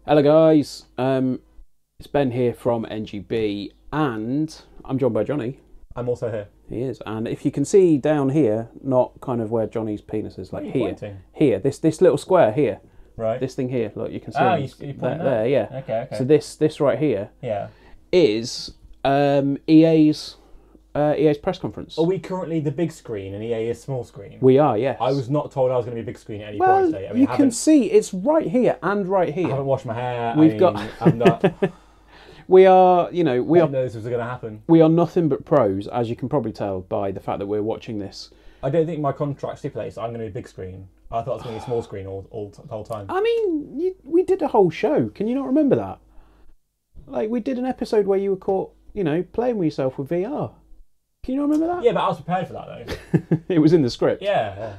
Hello guys, it's Ben here from NGB and I'm joined by Johnny. I'm also here. He is, and if you can see down here, not kind of where Johnny's penis is, like here, pointing? here, this little square here, Right. this thing here, look, you can see you there, yeah. Okay. So this right here Yeah. is EA's press conference. Are we currently the big screen and EA is small screen? We are, yes. I was not told I was going to be big screen at any well, point today. I mean, you can see it's right here and right here. I haven't washed my hair. I'm not. We are, I didn't know this was going to happen. We are nothing but pros, as you can probably tell by the fact that we're watching this. I don't think my contract stipulates I'm going to be big screen. I thought it was going to be small screen the whole time. I mean, we did a whole show. Can you not remember that? Like, we did an episode where you were caught, playing with yourself with VR. Can you not remember that? Yeah, but I was prepared for that, though. It was in the script. Yeah.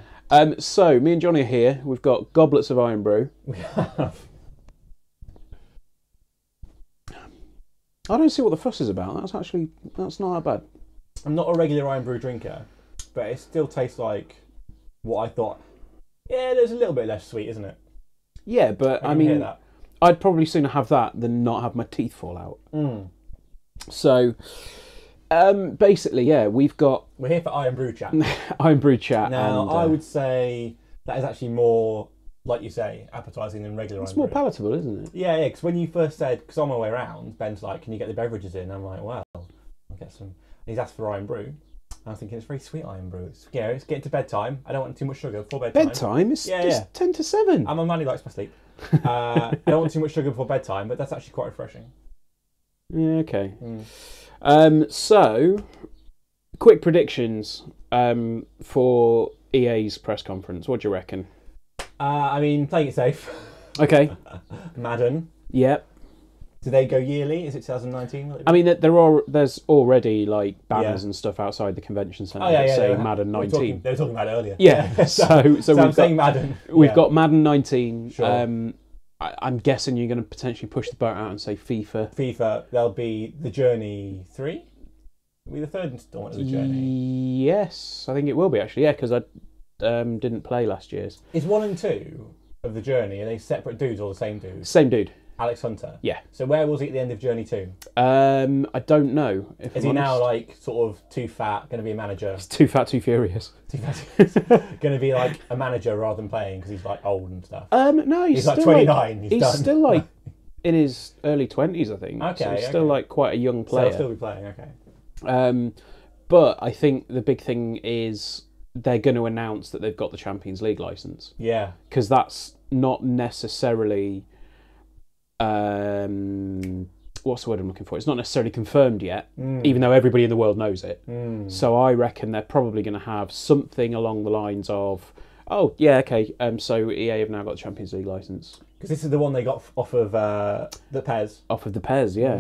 So, me and Johnny are here. We've got goblets of Iron Brew. We have. I don't see what the fuss is about. That's not that bad. I'm not a regular Iron Brew drinker, but it still tastes like what I thought. Yeah, there's a little bit less sweet, isn't it? Yeah, but I mean, I'd probably sooner have that than not have my teeth fall out. So, basically, yeah, we're here for Iron Brew chat. Iron Brew chat. Now, and, I would say that is actually more, like you say, appetising than regular it's Iron more Brew. palatable, isn't it? Yeah, because when you first said, because on my way around, Ben's like, can you get the beverages in? I'm like, well, I'll get some. And he's asked for Iron Brew. I was thinking, it's very sweet Iron Brew. It's getting to bedtime. I don't want too much sugar before bedtime. Bedtime? It's just 10 to 7. I'm a man who likes my sleep. I don't want too much sugar before bedtime, but that's actually quite refreshing. Yeah, okay. So, quick predictions for EA's press conference. What do you reckon? I mean, playing it safe. Okay. Madden. Yep. Do they go yearly? Is it 2019? I mean, there's already like banners and stuff outside the convention centre saying Madden 19. They were talking about it earlier. Yeah. so I'm saying Madden. We've got Madden 19. Sure. I'm guessing you're going to potentially push the boat out and say FIFA. FIFA. There'll be the Journey 3. Will be the third installment of the Journey. Yes, I think it will be actually. Yeah, because I didn't play last year's. Is 1 and 2 of the Journey, are they separate dudes or the same dude? Same dude. Alex Hunter. Yeah. So where was he at the end of Journey 2? I don't know. Is he now like sort of too fat, going to be a manager? He's too fat, too furious. Going to be like a manager rather than playing because he's like old and stuff. No, he's like still 29. He's done. Still like in his early 20s, I think. Okay. So he's still like quite a young player. So he'll still be playing. Okay. But I think the big thing is they're going to announce that they've got the Champions League license. Yeah. Because that's not necessarily. What's the word I'm looking for? It's not necessarily confirmed yet, even though everybody in the world knows it. So I reckon they're probably going to have something along the lines of, oh, yeah, okay, so EA have now got the Champions League licence. Because this is the one they got off of the PES. Off of the PES, yeah.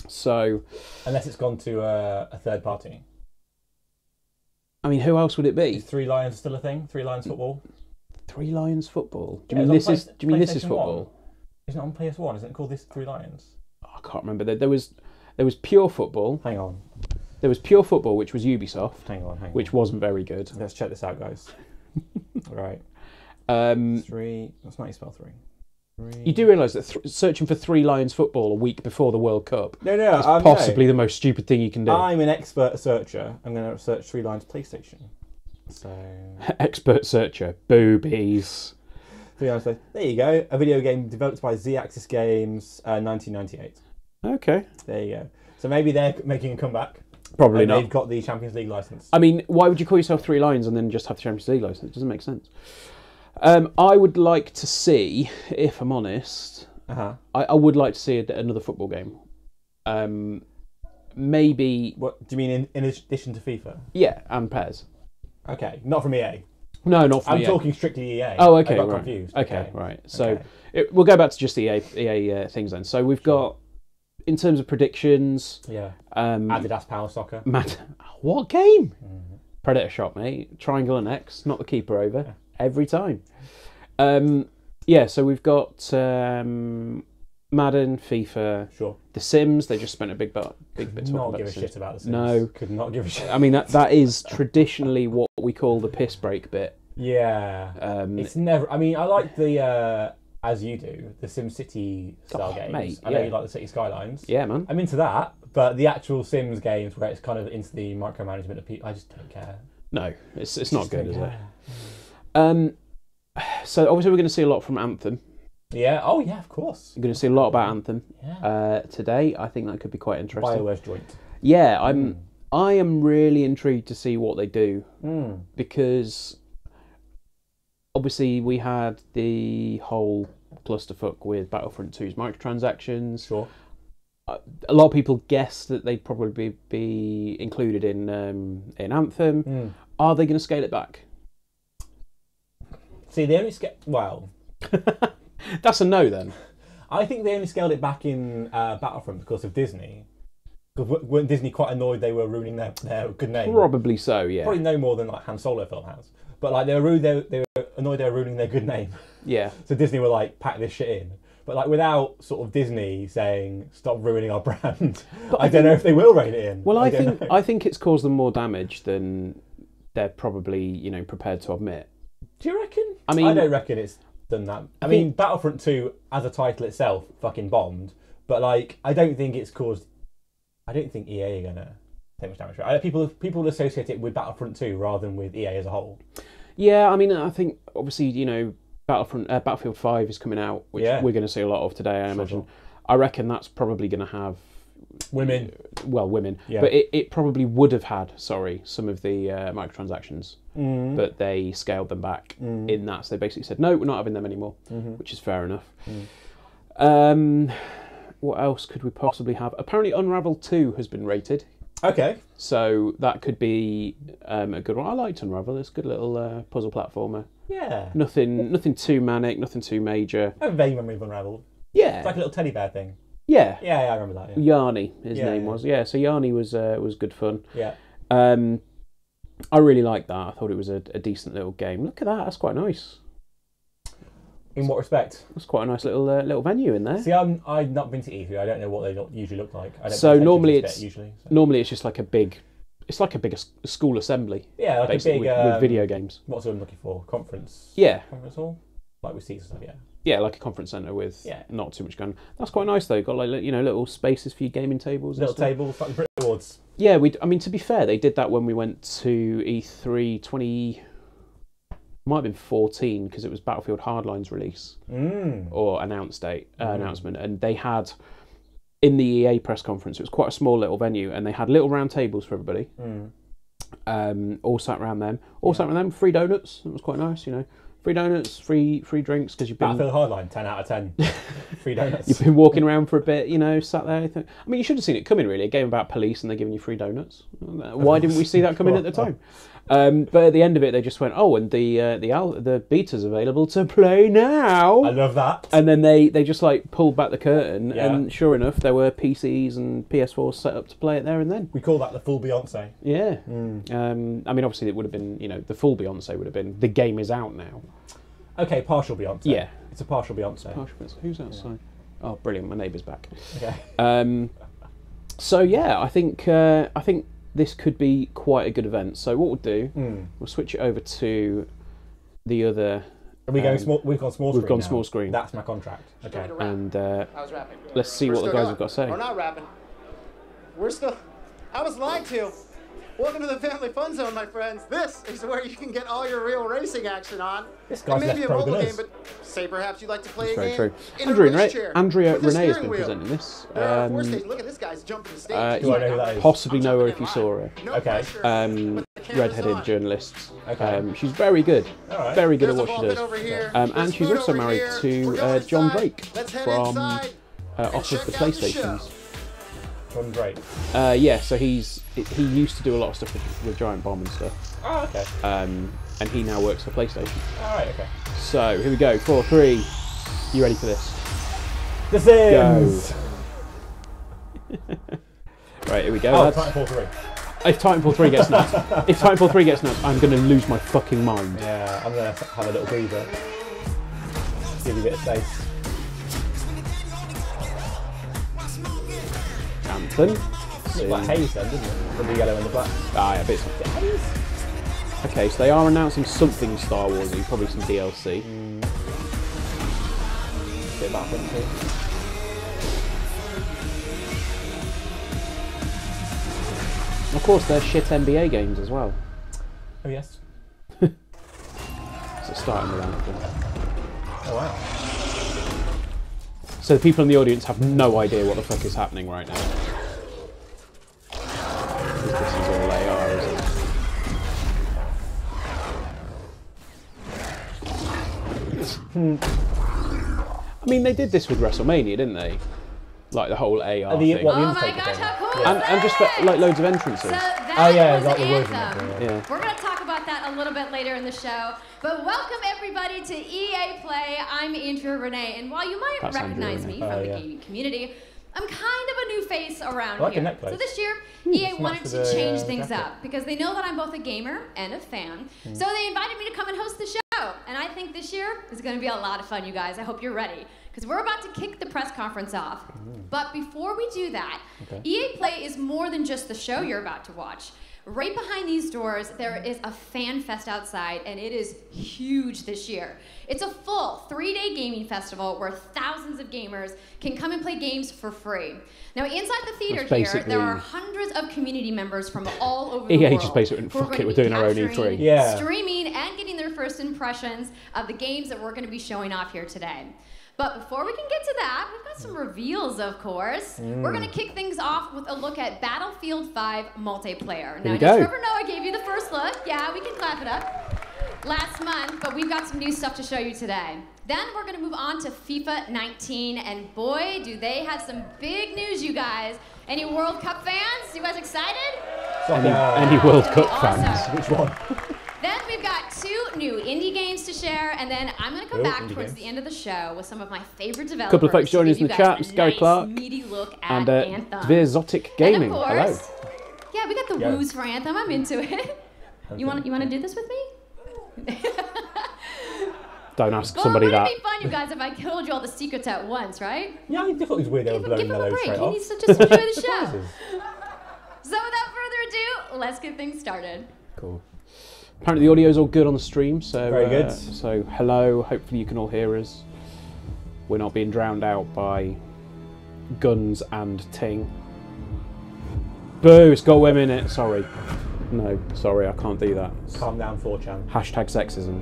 So... Unless it's gone to a third party. I mean, who else would it be? Is Three Lions still a thing? Three Lions football? Three Lions football? Do you mean this is football? Isn't it on PS1? Isn't it called this Three Lions? Oh, I can't remember. There was pure football. Hang on. There was pure football, which was Ubisoft. Hang on. Which wasn't very good. Let's check this out, guys. Right. Three. That's not how you spell three. You do realise that searching for Three Lions football a week before the World Cup is possibly the most stupid thing you can do. I'm an expert searcher. I'm going to search Three Lions PlayStation. So expert searcher. Boobies. There you go. A video game developed by Z-Axis Games, 1998. Okay. There you go. So maybe they're making a comeback. Probably not. They've got the Champions League license. I mean, why would you call yourself Three Lions and then just have the Champions League license? It doesn't make sense. I would like to see, if I'm honest, I would like to see another football game. Maybe... What do you mean in addition to FIFA? Yeah, and PES. Okay, not from EA. No, not from EA. I'm talking strictly EA. Oh, okay, I got right. confused. Okay, right. So we'll go back to just the EA things then. So we've got, in terms of predictions... Yeah. Adidas Power Soccer. What game? Predator shot, mate. Triangle and X, not the keeper over. Every time. So we've got Madden, FIFA, The Sims. They just spent a big bit talking about The Sims. Not give a shit about The Sims. No. Could not give a shit. I mean, that is traditionally what we call the piss break bit. Yeah. It's never... I mean, I like the as you do, the SimCity style games. Mate, I know you like the City Skylines. Yeah, man. I'm into that, but the actual Sims games where it's kind of into the micromanagement of people, I just don't care. No, it's not good, is it? So obviously we're going to see a lot from Anthem. Yeah. Oh yeah, of course. We're going to see a lot about Anthem Yeah. Today. I think that could be quite interesting. BioWare's joint. Yeah, I am really intrigued to see what they do because obviously we had the whole clusterfuck with Battlefront 2's microtransactions. Sure. A lot of people guess that they'd probably be included in Anthem. Are they going to scale it back? See, they only well, that's a no then. I think they only scaled it back in Battlefront because of Disney. Because weren't Disney quite annoyed they were ruining their good name? Probably so, yeah. Probably no more than like Han Solo film has. But like they were annoyed they were ruining their good name. Yeah. So Disney were like, pack this shit in. But like without sort of Disney saying stop ruining our brand, I don't know if they will rein it in. Well, I think it's caused them more damage than they're probably prepared to admit. Do you reckon? I mean, I don't reckon it's done that. I mean, Battlefront 2 as a title itself fucking bombed. But like, I don't think it's caused. I don't think EA are gonna take much damage. People associate it with Battlefront 2 rather than with EA as a whole. Yeah, I mean, I think obviously Battlefield 5 is coming out, which we're going to see a lot of today. I imagine. Sure. I reckon that's probably going to have women. Well, women, but it probably would have had some of the microtransactions, but they scaled them back in that. So they basically said, no, we're not having them anymore, which is fair enough. What else could we possibly have? Apparently Unravel 2 has been rated. Okay. So that could be a good one. I liked Unravel. It's a good little puzzle platformer. Yeah. Nothing too manic, nothing too major. I have a vague memory of Unravel. Yeah. It's like a little teddy bear thing. Yeah. Yeah, I remember that. Yeah. Yarny, his name was. Yeah, so Yarny was good fun. Yeah. I really liked that. I thought it was a decent little game. Look at that. That's quite nice. In what respect? That's quite a nice little venue in there. See, I've not been to E3. I don't know what they usually look like. I don't so normally it's just like a big school assembly. Yeah, like a big with video games. What's what I'm looking for? Conference. Yeah. Conference hall, like with seats and stuff. Yeah. Yeah, like a conference centre with not too much going on. That's quite nice though. Got like little spaces for your gaming tables. Little tables, like the Brit Awards. Yeah, I mean, to be fair, they did that when we went to E3 20. Might have been 14 because it was Battlefield Hardline's release or announcement, and they had in the EA press conference. It was quite a small little venue, and they had little round tables for everybody. All sat around them. Free donuts. It was quite nice, Free donuts, free drinks because you've been Battlefield Hardline, 10 out of 10. Free donuts. You've been walking around for a bit, sat there. I mean, you should have seen it coming. Really, a game about police and they're giving you free donuts. Why didn't we see that coming at the time? But at the end of it, they just went, "Oh, and the beta's available to play now." I love that. And then they just like pulled back the curtain, and sure enough, there were PCs and PS4s set up to play it there and then. We call that the full Beyonce. Yeah. I mean, obviously, it would have been, the full Beyonce would have been the game is out now. Okay, partial Beyonce. Yeah, it's a partial Beyonce. Who's outside? Yeah. Oh, brilliant! My neighbour's back. Okay. So yeah, I think this could be quite a good event. So what we'll do, we'll switch it over to the other. Are we going small? We've gone small screen. We've gone now. small screen. That's my contract. Okay. And let's see what the guys have got to say. We're not rapping. We're still. I was lied to. Welcome to the Family Fun Zone, my friends. This is where you can get all your real racing action on. This guy's less pro than us. But say perhaps you'd like to play That's a very game. True. Andrea Renee has been presenting this. Look at this guy's jumping the stage. Do I know who that is? Possibly know her if you saw her. Okay. Redheaded journalist. Okay. She's very good. Right. Very good at what she does. And she's also married to John Drake from off of the PlayStations. John Drake. Yeah, so he used to do a lot of stuff with Giant Bomb and stuff. Oh, okay. And he now works for PlayStation. Alright, okay. So here we go. 4, 3. You ready for this? The Sims. Go. Right, here we go. Oh, Titanfall 3. If Titanfall 3 gets nuts, I'm going to lose my fucking mind. Yeah, I'm going to have a little breather. Give you a bit of space. Anthem. Looks like haze then, doesn't it? With the yellow and the black. Ah, yeah, bits of haze. Okay, so they are announcing something Star Warsy, probably some DLC. bit of Battlefront 2. Of course, they're shit NBA games as well. Oh yes. So starting around with them. Oh wow. So the people in the audience have no idea what the fuck is happening right now. Because this is all AR, isn't it? I mean, they did this with WrestleMania, didn't they? Like the whole AR thing. What, the Oh my Undertaker gosh, thing? how cool Yeah. is And just like loads of entrances. So that Oh yeah, was like the Anthem. version. Yeah. We're going to talk about that a little bit later in the show. But welcome everybody to EA Play. I'm Andrea Renee, and while you might That's recognize Andrea me Renee. from Oh, the yeah. gaming community, I'm kind of a new face around I like here. your necklace. So this year, EA wanted matches to the, change things jacket. up because they know that I'm both a gamer and a fan. So they invited me to come and host the show. And I think this year is going to be a lot of fun, you guys. I hope you're ready because we're about to kick the press conference off. But before we do that, EA Play is more than just the show you're about to watch. Right behind these doors, there is a fan fest outside, and it is huge this year. It's a full 3-day gaming festival where thousands of gamers can come and play games for free. Now, inside the theater here, there are hundreds of community members from all over the EA world. just basically went, who are fuck going it, we're to be doing our own E3. capturing, Yeah. streaming, and getting their first impressions of the games that we're going to be showing off here today. But before we can get to that, we've got some reveals, of course. We're going to kick things off with a look at Battlefield 5 multiplayer. Now, we you go. Trevor Noah gave you the first look. Yeah, we can clap it up. Last month, but we've got some new stuff to show you today. Then we're going to move on to FIFA 19, and boy, do they have some big news, you guys. Any World Cup fans? You guys excited? Any World Cup Awesome. fans? Which one? Then we've got 2 new indie games to share, and then I'm going to come Ooh, back indie towards games. the end of the show with some of my favorite developers. Couple of folks joining us to in give the you chat. guys Mr. a Gary nice, Clark meaty look at And Anthem. Dvirzotic Gaming. And of Hello. course, yeah, we got the Yeah. woos for Anthem. I'm into it. You want to do this with me? Don't ask Well, somebody wouldn't that. it be fun, you guys, if I told you all the secrets at once, right? Yeah, I thought it was weird they were blowing Give the him a load break. straight He off. needs to just enjoy the show. Surprises. So without further ado, let's get things started. Cool. Apparently the audio's all good on the stream, so Very good. So hello, hopefully you can all hear us. We're not being drowned out by guns and ting. Boo! It's got women in it. Sorry. No, sorry, I can't do that. Calm down, 4chan. Hashtag sexism.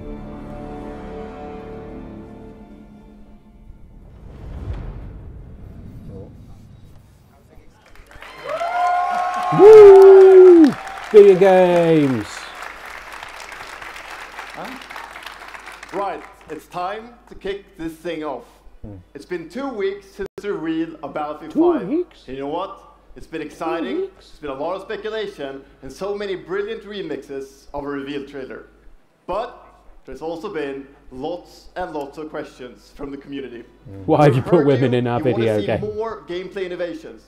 Woo! Video games. Right, it's time to kick this thing off. It's been 2 weeks since the reveal of Battlefield 2 5. weeks? And you know what? It's been exciting, weeks? it's been a lot of speculation, and so many brilliant remixes of a reveal trailer. But there's also been lots and lots of questions from the community. Why have you We've put heard women in our you video want to game? see more gameplay innovations.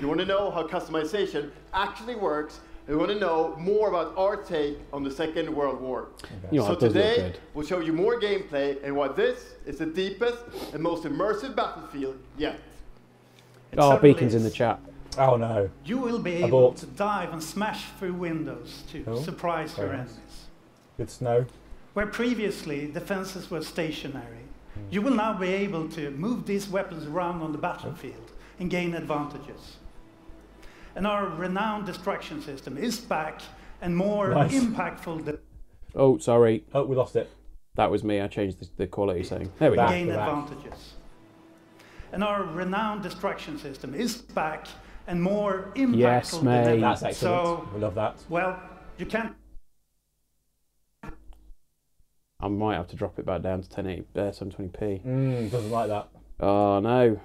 You want to know how customization actually works. You want to know more about our take on the Second World War. You know, So it does look today, good. we'll show you more gameplay and why this is the deepest and most immersive Battlefield yet. It Oh, certainly Beacon's in the is. chat. Oh no. You will be able Abort. to dive and smash through windows to Oh, surprise your very nice. enemies. Good snow. Where previously defenses were stationary, you will now be able to move these weapons around on the battlefield and gain advantages. And our renowned distraction system is back and more Nice. impactful than Oh, sorry. Oh, we lost it. That was me. I changed the quality setting. There we Back. go. gain back. advantages. And our renowned distraction system is back and more impactful Yes, than mate. ever. That's excellent. So, We love that. well, you can't I might have to drop it back down to 720p. Doesn't like that. Oh no.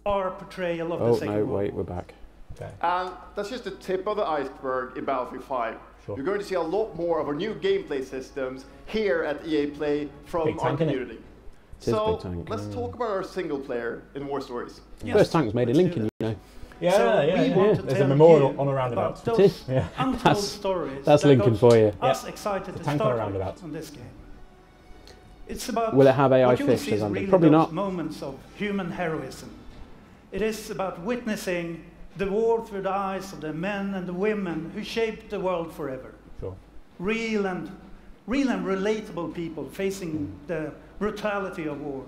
our portrayal of the Oh Second no, World wait, War. we're back. Okay. And that's just the tip of the iceberg in Battlefield 5. Sure. You're going to see a lot more of our new gameplay systems here at EA Play from Big our tank, innit? community. It is So big tank. let's talk about our single player in War Stories. Yes, First tank was made in let's do Lincoln, that. you know. Yeah, So yeah, we yeah. want to There's a tell memorial you on a roundabout. about It is. those Yeah. untold That's- stories that's that Lincoln got for you. us Yeah. excited The to tank on a start roundabout. with on this game. It's about Will it have AI what you will fish see as is under? really Probably those not. moments of human heroism. It is about witnessing the war through the eyes of the men and the women who shaped the world forever. Sure. Real and relatable people facing the brutality of war.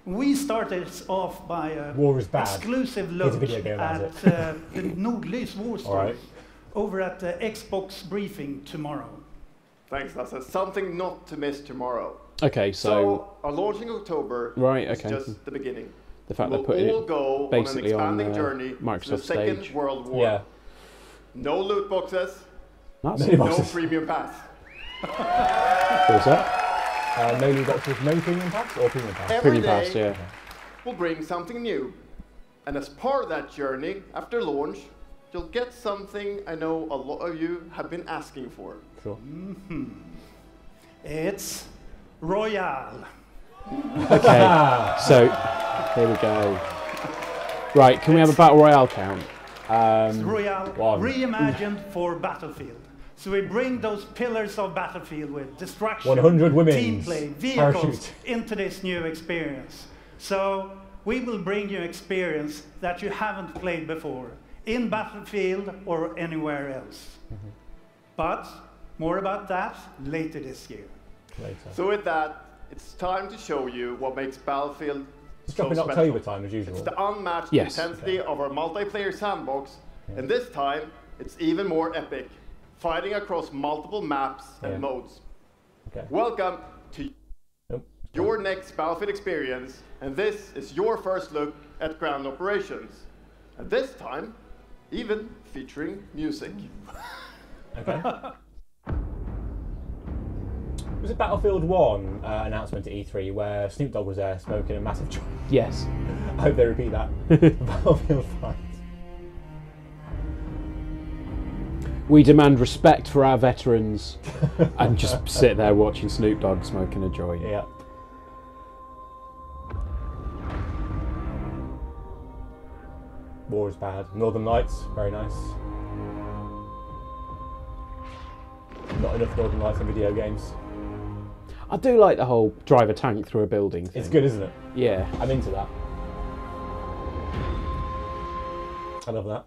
We started off by an War is bad. exclusive Here's look a video game about at the Nordlys War Story Right. over at the Xbox briefing tomorrow. Thanks, Lasse. Something not to miss tomorrow. Okay, so our launch in October right, is okay. just the beginning. The fact We'll they're putting all it go basically on on an expanding journey to the Microsoft Second stage. World War. Yeah. No loot boxes, That's No it. no boxes. premium pass. What was that? No new boxes, no premium packs or premium packs? Every Premium day pass, yeah. will bring something new. And as part of that journey, after launch, you'll get something I know a lot of you have been asking for. Sure. It's Royale. Okay, so here we go. Right, can we have a battle royale count? Royale One. reimagined for Battlefield. So we bring those pillars of Battlefield with destruction, 100 women's team play, vehicles parachute. into this new experience. So we will bring you experience that you haven't played before in Battlefield or anywhere else. But more about that later this year. Later. So with that, it's time to show you what makes Battlefield It's so dropping special. October time as usual. It's the unmatched Yes. intensity of our multiplayer sandbox, and this time it's even more epic, fighting across multiple maps and Yeah. modes. Okay. Welcome to Nope. your next Battlefield experience, and this is your first look at ground operations. And this time, even featuring music. Okay. Was it Battlefield 1 announcement at E3 where Snoop Dogg was there smoking a massive joint? Yes. I hope they repeat that. Battlefield 5. We demand respect for our veterans and just sit there watching Snoop Dogg smoking a joint. Yeah. War is bad. Northern Lights, very nice. Not enough Northern Lights in video games. I do like the whole drive a tank through a building thing. It's good, isn't it? Yeah. I'm into that. I love that.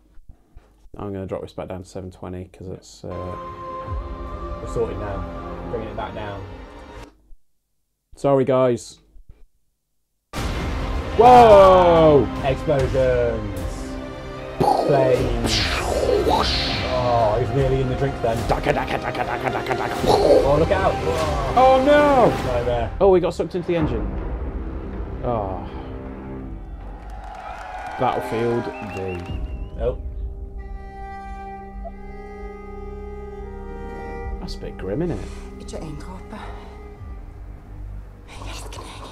I'm going to drop this back down to 720 because it's... We're sorted now. Bringing it back down. Sorry, guys. Whoa! Explosions. Flames. Oh, he's nearly in the drink then. Oh, look out. Whoa. Oh, no! Right there. Oh, we got sucked into the engine. Oh. Battlefield V. Oh. That's a bit grim, isn't it? Ikke en dråpe. Jeg elsker deg.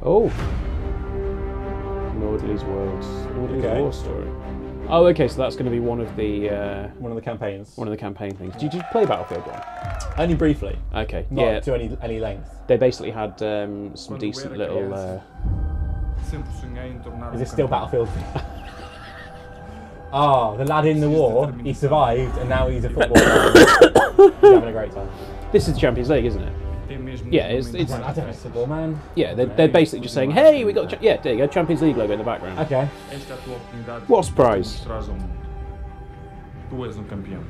Oh. Nordlys Okay. War Story. Oh, okay, so that's going to be one of the One of the campaigns. campaign things. Did you play Battlefield 1? Only briefly. Okay, Not yeah. to any length. They basically had some decent little... Is this still Battlefield? Oh, the lad in the war, he survived and now he's a footballer. He's having a great time. This is the Champions League, isn't it? Yeah, it's I don't know, football man. yeah. They're basically just saying, "Hey, we got yeah, there you go, Champions League logo in the background." Okay. What a surprise! Tu és campeão.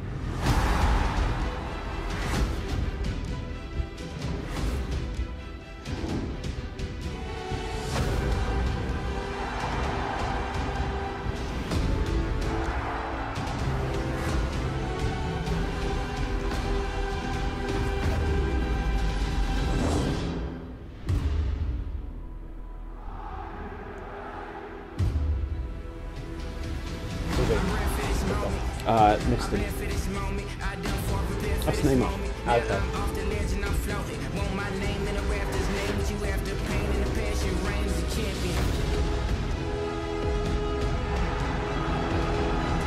Missed him. That's Neymar. Okay.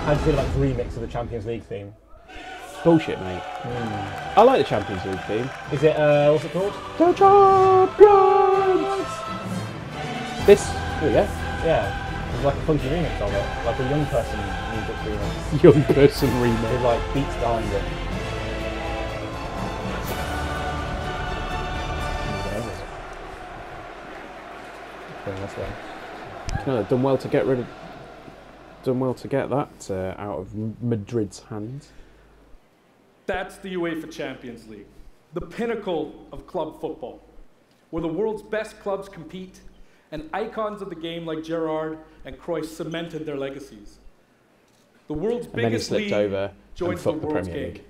How do you feel about the remix of the Champions League theme? Bullshit, mate. I like the Champions League theme. Is it, what's it called? The champions. This. There we go. Yeah. It's like a funky remix of it. Like a young person music remix. Young person With remake. like beats behind it. Going this way. No, done well to get rid of. Done well to get that out of Madrid's hands. That's the UEFA Champions League, the pinnacle of club football. where the world's best clubs compete, and icons of the game like Gerrard and Cruyff cemented their legacies. The world's biggest league joins the world's game.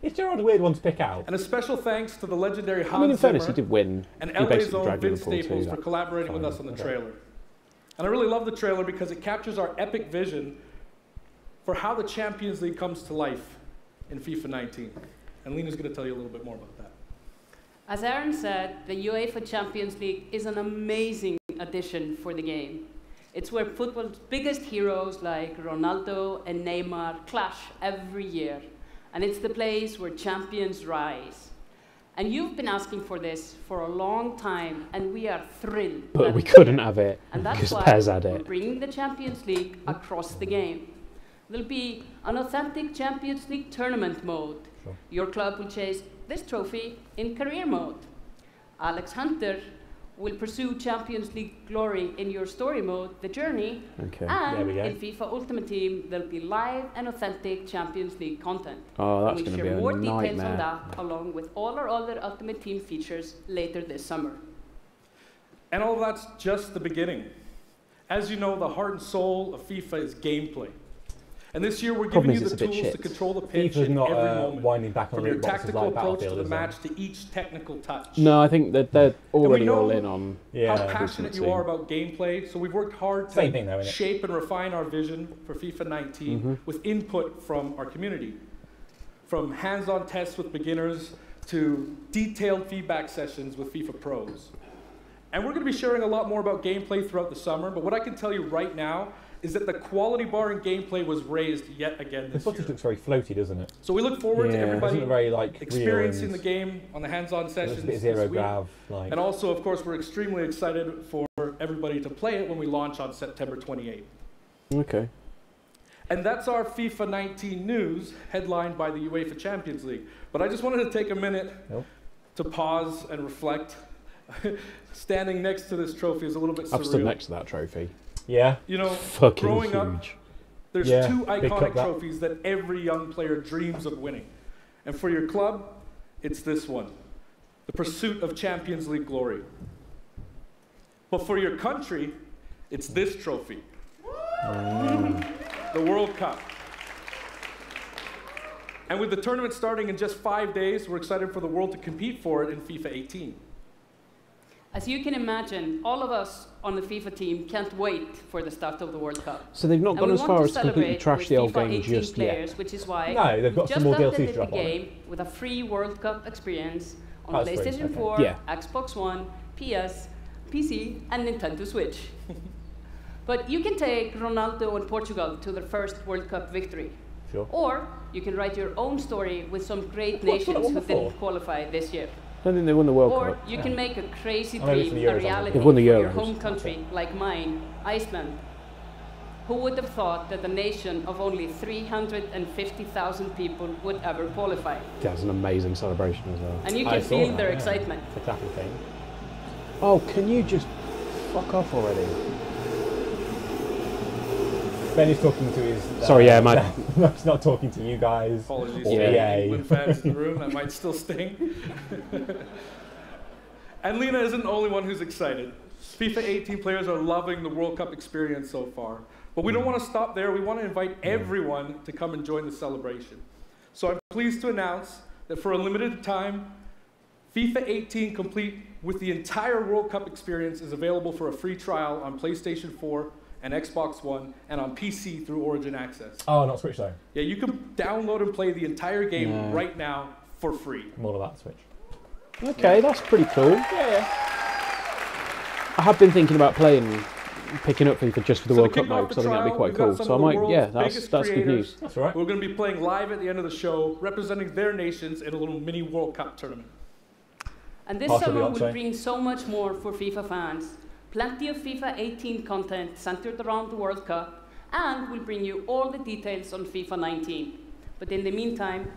Is Gerrard a weird one to pick out? And a special thanks to the legendary Hans I mean, in fairness, Zimmer he did win. and He LA's basically own dragged Vince Liverpool Staples to for that collaborating with us on the trailer. And I really love the trailer because it captures our epic vision for how the Champions League comes to life in FIFA 19. And Lena's going to tell you a little bit more about that. As Aaron said, the UEFA Champions League is an amazing addition for the game. It's where football's biggest heroes like Ronaldo and Neymar clash every year. And it's the place where champions rise. And you've been asking for this for a long time, and we are thrilled. But we couldn't have it because Pez had we're it. bringing the Champions League across the game. There'll be an authentic Champions League tournament mode. Sure. Your club will chase this trophy in career mode. Alex Hunter will pursue Champions League glory in your story mode, The Journey. Okay. And There we go. in FIFA Ultimate Team, there'll be live and authentic Champions League content. Oh, that's And going to we'll be share a more details nightmare. on that, along with all our other Ultimate Team features later this summer. And all of that's just the beginning. As you know, the heart and soul of FIFA is gameplay. And this year we're Problem giving you is the it's a bit tools to shit. control the pitch FIFA's in not every moment. winding back on From your loot boxes tactical like approach to Battlefield, the is it? match to each technical touch. No, I think that they're already know all in on Yeah. how passionate you are about gameplay, so we've worked hard Same to thing though, innit? shape and refine our vision for FIFA 19 with input from our community. From hands-on tests with beginners to detailed feedback sessions with FIFA pros. And we're going to be sharing a lot more about gameplay throughout the summer, but what I can tell you right now is that the quality bar in gameplay was raised yet again The this footage year. looks very floaty, doesn't it? So we look forward to Yeah. everybody Doesn't it very like experiencing the real game on the hands-on and sessions it's a bit this zero week. grav, like. And also, of course, we're extremely excited for everybody to play it when we launch on September 28th. Okay. And that's our FIFA 19 news, headlined by the UEFA Champions League. But I just wanted to take a minute to pause and reflect. Standing next to this trophy is a little bit surreal. I've stood next to that trophy. Yeah. You know, Fucking growing huge. up, there's Yeah, two big cup, iconic that. trophies that every young player dreams of winning. And for your club, it's this one, the pursuit of Champions League glory. But for your country, it's this trophy, the World Cup. And with the tournament starting in just 5 days, we're excited for the world to compete for it in FIFA 18. As you can imagine, all of us on the FIFA team can't wait for the start of the World Cup. So they've not And gone we as want far to as completely celebrate trash with the old FIFA game 18 just players, yet. which is why No, they've got we've some just more updated DLC to the drop on it. game with a free World Cup experience on Oh, that's free, PlayStation okay. 4, Yeah. Xbox One, PS, PC, and Nintendo Switch. But you can take Ronaldo and Portugal to their first World Cup victory. Sure. Or you can write your own story with some great What's that nations one who before? didn't qualify this year. I don't think they won the World Or Cup. you can make a crazy Oh, maybe it's dream the a Euros, reality They've won the for your Euros. home country, like mine, Iceland. Who would have thought that a nation of only 350,000 people would ever qualify? That's an amazing celebration as well. And you I can saw feel that, their yeah. excitement. It's a clappy thing. Oh, can you just fuck off already? Ben is talking to his. Sorry, yeah, my- He's not talking to you guys. Apologies Or to EA. any England fans in the room, that might still sting. And Lena isn't the only one who's excited. FIFA 18 players are loving the World Cup experience so far. But we don't want to stop there. We want to invite everyone to come and join the celebration. So I'm pleased to announce that for a limited time, FIFA 18 complete with the entire World Cup experience is available for a free trial on PlayStation 4 and Xbox One and on PC through Origin Access. Oh, not Switch though. Yeah, you can download and play the entire game Yeah. right now for free. More of that Switch. Okay, that's pretty cool. Yeah. I have been thinking about picking up FIFA just for the So to World Cup kick mode off because I the think that'd be trial, quite we've got cool. some So I of the might, world's yeah, biggest that's good creators. news. That's all right. We're going to be playing live at the end of the show, representing their nations in a little mini World Cup tournament. And this Partially summer on will track. bring so much more for FIFA fans. Plenty of FIFA 18 content centered around the World Cup, and we'll bring you all the details on FIFA 19. But in the meantime,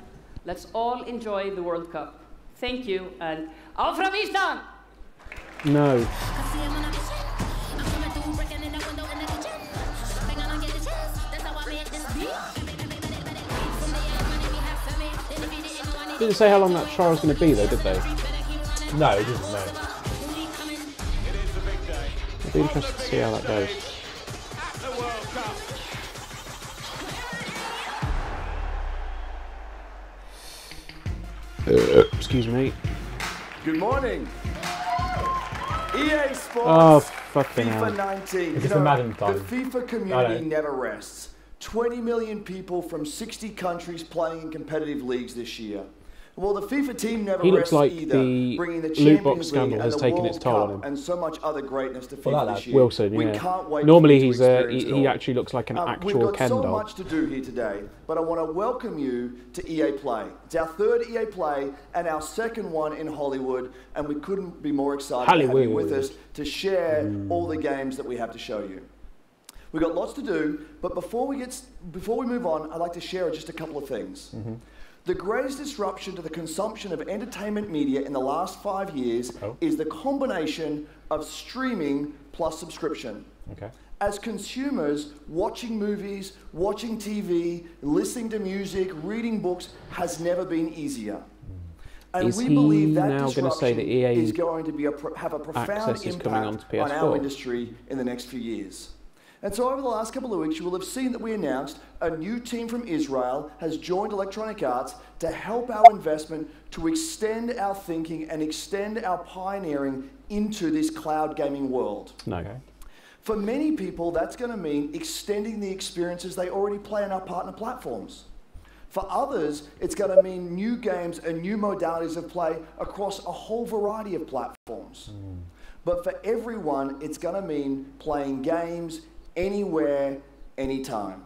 let's all enjoy the World Cup. Thank you, and auf Island! No. Didn't say how long that trial was going to be though, did they? No, it doesn't. No. I'll be interested to see how that goes. Excuse me. Good morning. EA Sports. Oh, fucking FIFA hell. 19. Is this a Madden time? The FIFA community never rests. 20 million people from 60 countries playing in competitive leagues this year. Well, the FIFA team never He rests looks like either, the bringing the loot box Champions League scandal and has the taken World its toll on Cup him. and so much other greatness to Well, FIFA like this year. Wilson, We yeah. can't wait Normally for you he's to experience it he all. actually looks like an We've actual got Ken so doll. much to do here today, but I want to welcome you to EA Play. It's our third EA Play and our second one in Hollywood, and we couldn't be more excited to have you with us to share all the games that we have to show you. We've got lots to do, but before we move on, I'd like to share just a couple of things. The greatest disruption to the consumption of entertainment media in the last 5 years is the combination of streaming plus subscription. Okay. As consumers, watching movies, watching TV, listening to music, reading books has never been easier. And Is we he believe that now going to say that EA is going to be have a profound access is coming impact onto on our PS4? industry in the next few years. And so over the last couple of weeks, you will have seen that we announced a new team from Israel has joined Electronic Arts to help our investment to extend our thinking and extend our pioneering into this cloud gaming world. No. Okay. For many people, that's going to mean extending the experiences they already play on our partner platforms. For others, it's going to mean new games and new modalities of play across a whole variety of platforms. But for everyone, it's going to mean playing games anywhere, anytime.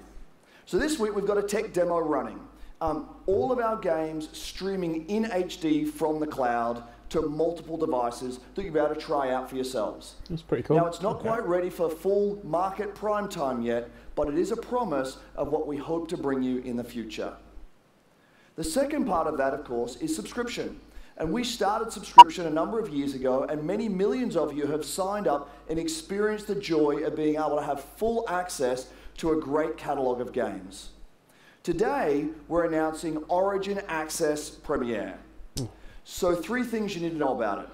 So this week we've got a tech demo running. All of our games streaming in HD from the cloud to multiple devices that you'll be able to try out for yourselves. That's pretty cool. Now it's not quite ready for full market prime time yet, but it is a promise of what we hope to bring you in the future. The second part of that, of course, is subscription. And we started subscription a number of years ago, and many millions of you have signed up and experienced the joy of being able to have full access to a great catalogue of games. Today, we're announcing Origin Access Premier. So 3 things you need to know about it.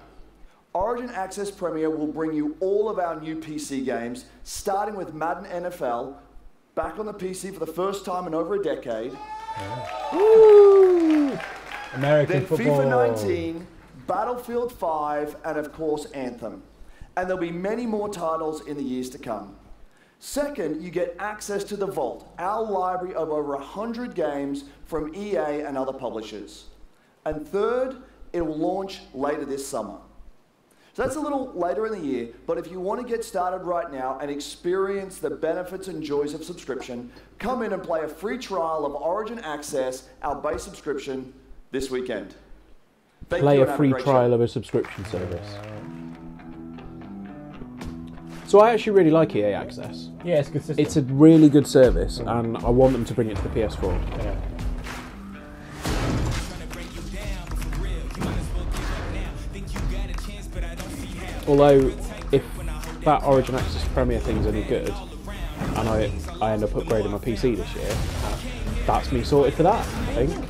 Origin Access Premier will bring you all of our new PC games, starting with Madden NFL, back on the PC for the first time in over a decade. Woo! American Then football. FIFA 19, Battlefield 5, and of course Anthem. And there'll be many more titles in the years to come. Second, you get access to the Vault, our library of over 100 games from EA and other publishers. And third, it will launch later this summer. So that's a little later in the year, but if you want to get started right now and experience the benefits and joys of subscription, come in and play a free trial of Origin Access, our base subscription, this weekend. Thank Play you a and have free great trial show. of a subscription service. So I actually really like EA Access. Yeah, it's a good system. It's a really good service, and I want them to bring it to the PS4. Yeah. Although, if that Origin Access Premier thing's any good, and I end up upgrading my PC this year, that's me sorted for that, I think.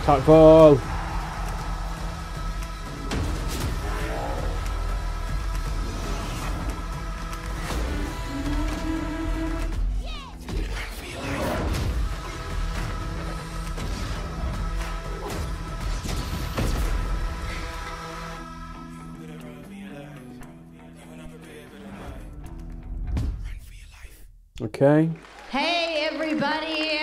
Titanfall! Okay. Hey, everybody.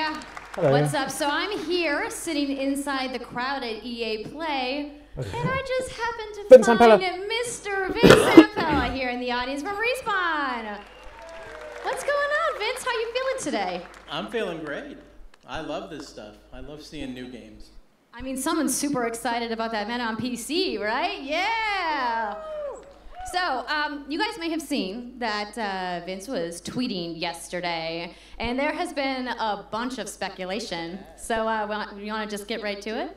Hello. What's up? So I'm here, sitting inside the crowd at EA Play, and I just happened to Vince find Zampella. Mr. Vince Zampella here in the audience from Respawn. What's going on, Vince? How you feeling today? I'm feeling great. I love this stuff. I love seeing new games. I mean, someone's super excited about that man on PC, right? Yeah. So, you guys may have seen that Vince was tweeting yesterday, and there has been a bunch of speculation. So, you want to just get right to it?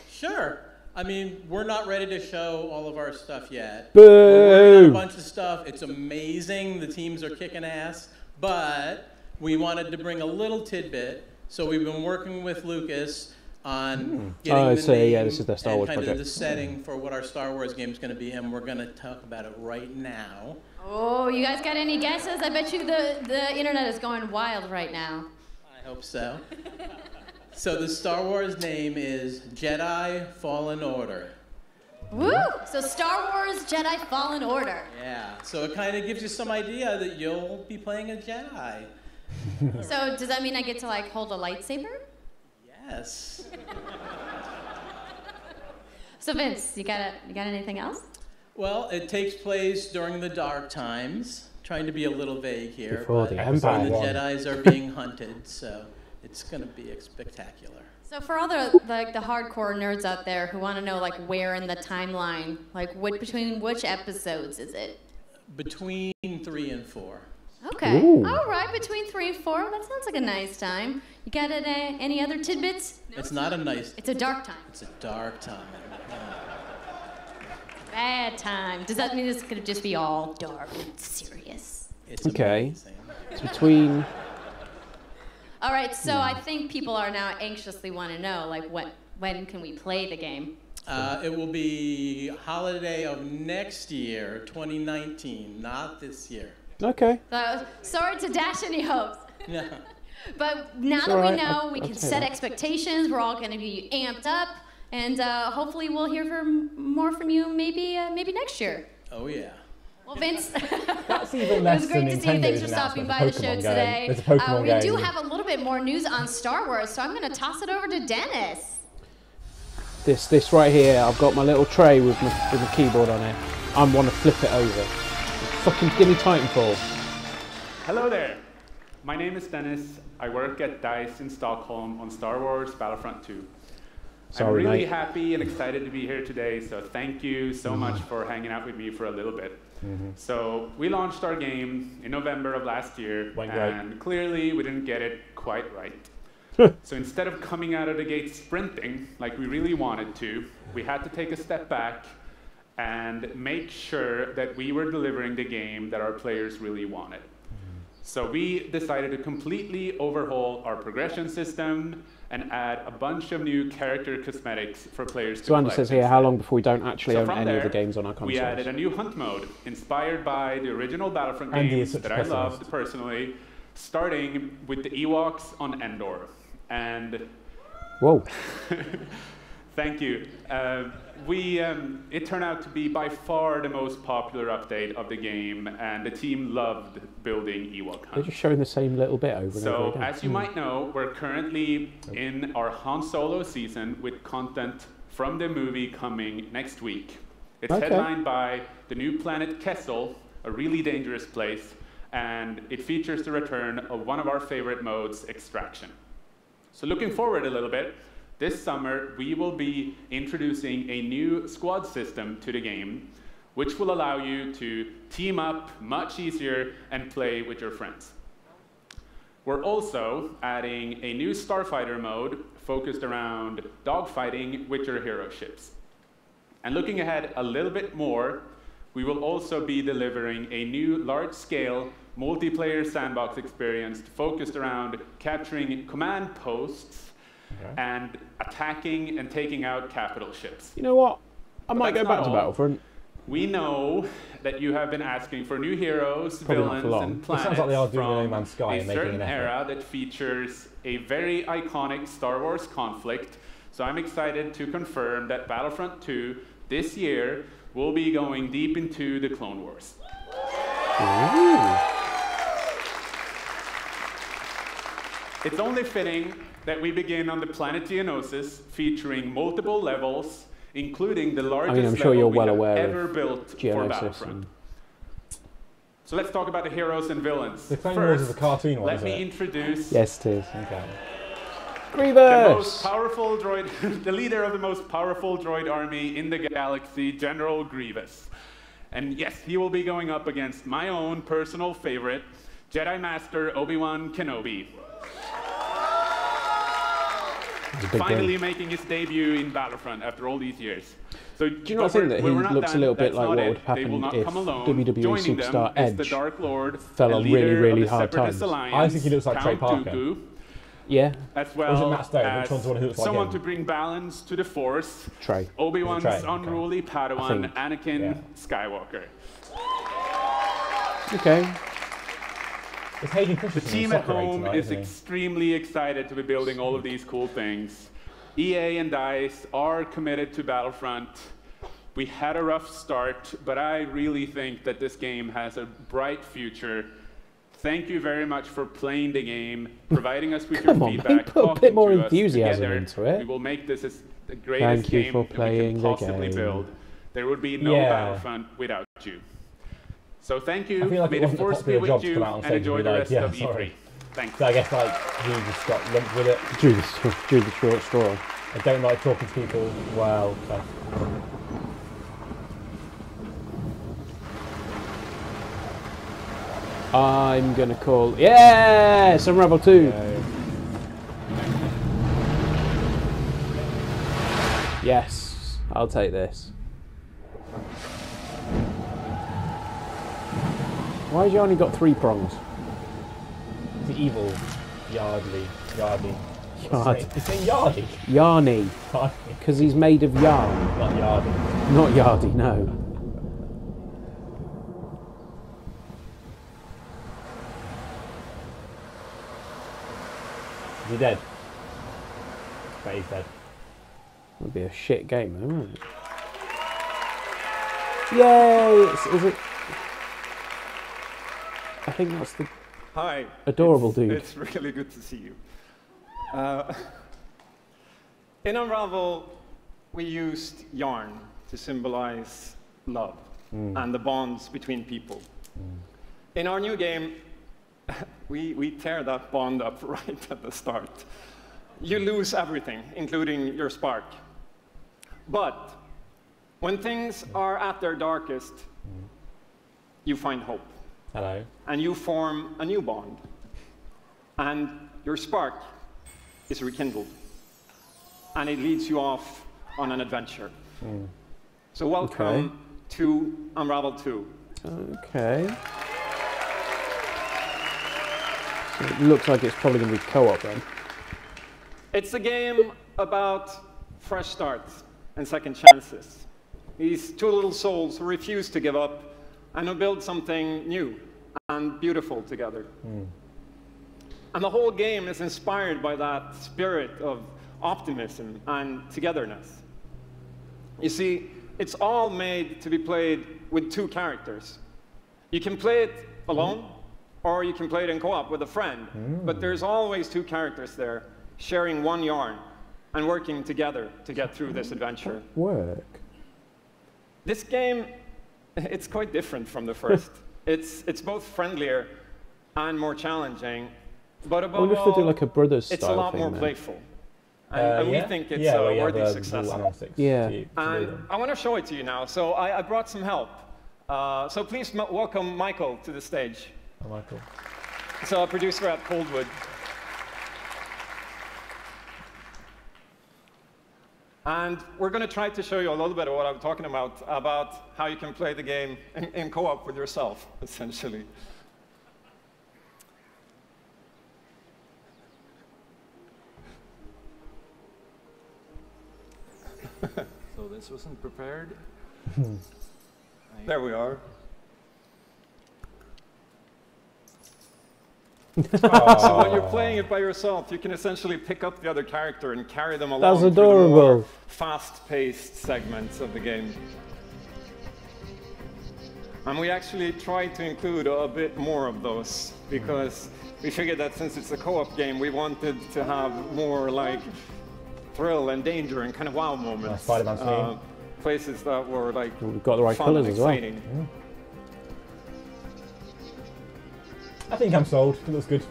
Sure. I mean, we're not ready to show all of our stuff yet. Boo! We're working on a bunch of stuff. It's amazing. The teams are kicking ass. But we wanted to bring a little tidbit. So we've been working with Lucas on Oh, getting the so name yeah, this is the Star Wars and kind project. of the setting for what our Star Wars game is going to be, and we're going to talk about it right now. Oh, you guys got any guesses? I bet you the internet is going wild right now. I hope so. So the Star Wars name is Jedi Fallen Order. Woo! So Star Wars Jedi Fallen Order. Yeah, so it kind of gives you some idea that you'll be playing a Jedi. So does that mean I get to like hold a lightsaber? Yes. So Vince, you got anything else? Well, it takes place during the Dark Times. Trying to be a little vague here. Before but the Empire. the Jedis are being hunted, so it's going to be spectacular. So for all the hardcore nerds out there who want to know like where in the timeline, like between which episodes is it? Between 3 and 4. Okay. Ooh. All right, between 3 and 4. That sounds like a nice time. You got any other tidbits? It's not a nice. It's a dark time. It's a dark time. Bad time. Does that mean this could just be all dark and serious? It's Okay. amazing. It's between. All right, so I think people are now anxiously want to know, like, when can we play the game? It will be holiday of next year, 2019, not this year. Okay. Sorry to dash any hopes. Yeah. But now It's that all we right. know, we I'll can take set that. expectations. We're all going to be amped up, and hopefully we'll hear more from you maybe next year. Oh yeah. Well, Vince, That's even it less was great than to see you. Thanks Nintendo's for stopping announcement by of the show Pokemon today. game. There's a Pokemon We do game. have a little bit more news on Star Wars, so I'm going to toss it over to Dennis. This right here, I've got my little tray with my keyboard on it. I want to flip it over. Fucking give me Titanfall. Hello there. My name is Dennis. I work at DICE in Stockholm on Star Wars Battlefront 2. Sorry, I'm really mate. happy and excited to be here today, so thank you so much for hanging out with me for a little bit. So we launched our game in November of last year, Went great. and clearly we didn't get it quite right. So instead of coming out of the gate sprinting like we really wanted to, we had to take a step back and make sure that we were delivering the game that our players really wanted. So we decided to completely overhaul our progression system and add a bunch of new character cosmetics for players to So Andy collect says here, how long before we don't actually So own from any of the there, games on our consoles? we added a new hunt mode inspired by the original Battlefront Andy games is such that a I pessimist. loved personally, starting with the Ewoks on Endor. And Whoa. thank you. It turned out to be by far the most popular update of the game, and the team loved building Ewok They're Hunt. just showing the same little bit over and over So, again. as you might know, we're currently in our Han Solo season with content from the movie coming next week. It's Okay. headlined by the new planet Kessel, a really dangerous place, and it features the return of one of our favorite modes, extraction. So looking forward a little bit, this summer we will be introducing a new squad system to the game, which will allow you to team up much easier and play with your friends. We're also adding a new starfighter mode focused around dogfighting with your hero ships. And looking ahead a little bit more, we will also be delivering a new large-scale multiplayer sandbox experience focused around capturing command posts and attacking and taking out capital ships. You know what? I But might go that's back not to all. Battlefront. We know that you have been asking for new heroes, Probably not for villains, long. and It planets sounds like they are doing from No Man's Sky a and making certain an effort. era that features a very iconic Star Wars conflict. So I'm excited to confirm that Battlefront 2 this year will be going deep into the Clone Wars. It's only fitting that we begin on the planet Geonosis, featuring multiple levels, including the largest I'm sure level you're we well have aware ever of built for Geonosis. Battlefront. So let's talk about the heroes and villains. The Clone Wars is First, a cartoon one, let isn't me it? introduce Yes, it is. Okay. the Grievous! most powerful droid, the leader of the most powerful droid army in the galaxy, General Grievous. And yes, he will be going up against my own personal favorite, Jedi Master Obi-Wan Kenobi. It's a big Finally game. making his debut in Battlefront after all these years. So, Do you not think that he looks a little bit like what would They will happen not if come alone. WWE Joining them superstar is the Edge Dark Lord, fell and on leader really, of really the hard Separatist times? Alliance, I think he looks like Trey Count Parker. Dooku. Yeah. As Or is it well Matt Stone? as Which one's the one who looks like someone him? to bring balance to the Force. Trey. Obi-Wan's Trey, unruly Padawan, Anakin Skywalker. Okay. It's Hayden The Christensen team in at Soccer Aid home tonight, is isn't he? extremely excited to be building all of these cool things. EA and DICE are committed to Battlefront. We had a rough start, but I really think that this game has a bright future. Thank you very much for playing the game, providing us with your Come on, feedback, mate, put a talking bit more to us enthusiasm together. into it. We will make this the greatest Thank you game for that we playing can the possibly game. build. There would be no Yeah. Battlefront without you. So thank you. I feel like May it the wasn't a Force be popular with job to you come out on and stage and enjoy be the like, rest yeah, of sorry. E3. Thanks. So I guess like he just got lumped with it. Drew the short straw. I don't like talking to people. Wow. Okay. I'm gonna call. Yes, Unravel 2. Yes, I'll take this. Why has you only got 3 prongs? The evil Yardley. Yard. It's saying Yardy. Yarny. Because he's made of yarn. Not Yardy. Not Yardy, no. Is he dead? But he's dead. Would be a shit game, though, wouldn't it? Yay! Is it? I think that's the Hi. adorable dude. It's really good to see you. In Unravel, we used yarn to symbolize love and the bonds between people. In our new game, we tear that bond up right at the start. You lose everything, including your spark. But when things are at their darkest, you find hope. Hello. And you form a new bond. And your spark is rekindled. And it leads you off on an adventure. So welcome to Unravel 2. Okay. So it looks like it's probably going to be co-op then. It's a game about fresh starts and second chances. These two little souls who refuse to give up and who build something new and beautiful together. And the whole game is inspired by that spirit of optimism and togetherness. You see, it's all made to be played with 2 characters. You can play it alone, or you can play it in co-op with a friend. But there's always 2 characters there, sharing one yarn and working together to get through this adventure. Work. This game, it's quite different from the first. It's both friendlier and more challenging, but I above wonder if they do all, like a Brothers it's a style lot thing more then. playful. And we think it's a worthy successor. Yeah. And I want to show it to you now. So I brought some help. So please welcome Michael to the stage. Oh, Michael. So a producer at Coldwood. And we're going to try to show you a little bit of what I'm talking about how you can play the game in co-op with yourself, essentially. So this wasn't prepared. There we are. Oh. So when you're playing it by yourself, you can essentially pick up the other character and carry them along That's through the adorable. more fast-paced segments of the game. And we actually tried to include a bit more of those because we figured that since it's a co-op game, we wanted to have more like thrill and danger and kind of wow moments. Spider-Man's name. Places that were like We've got the right fun colours and as well. exciting. I think I'm sold. It looks good.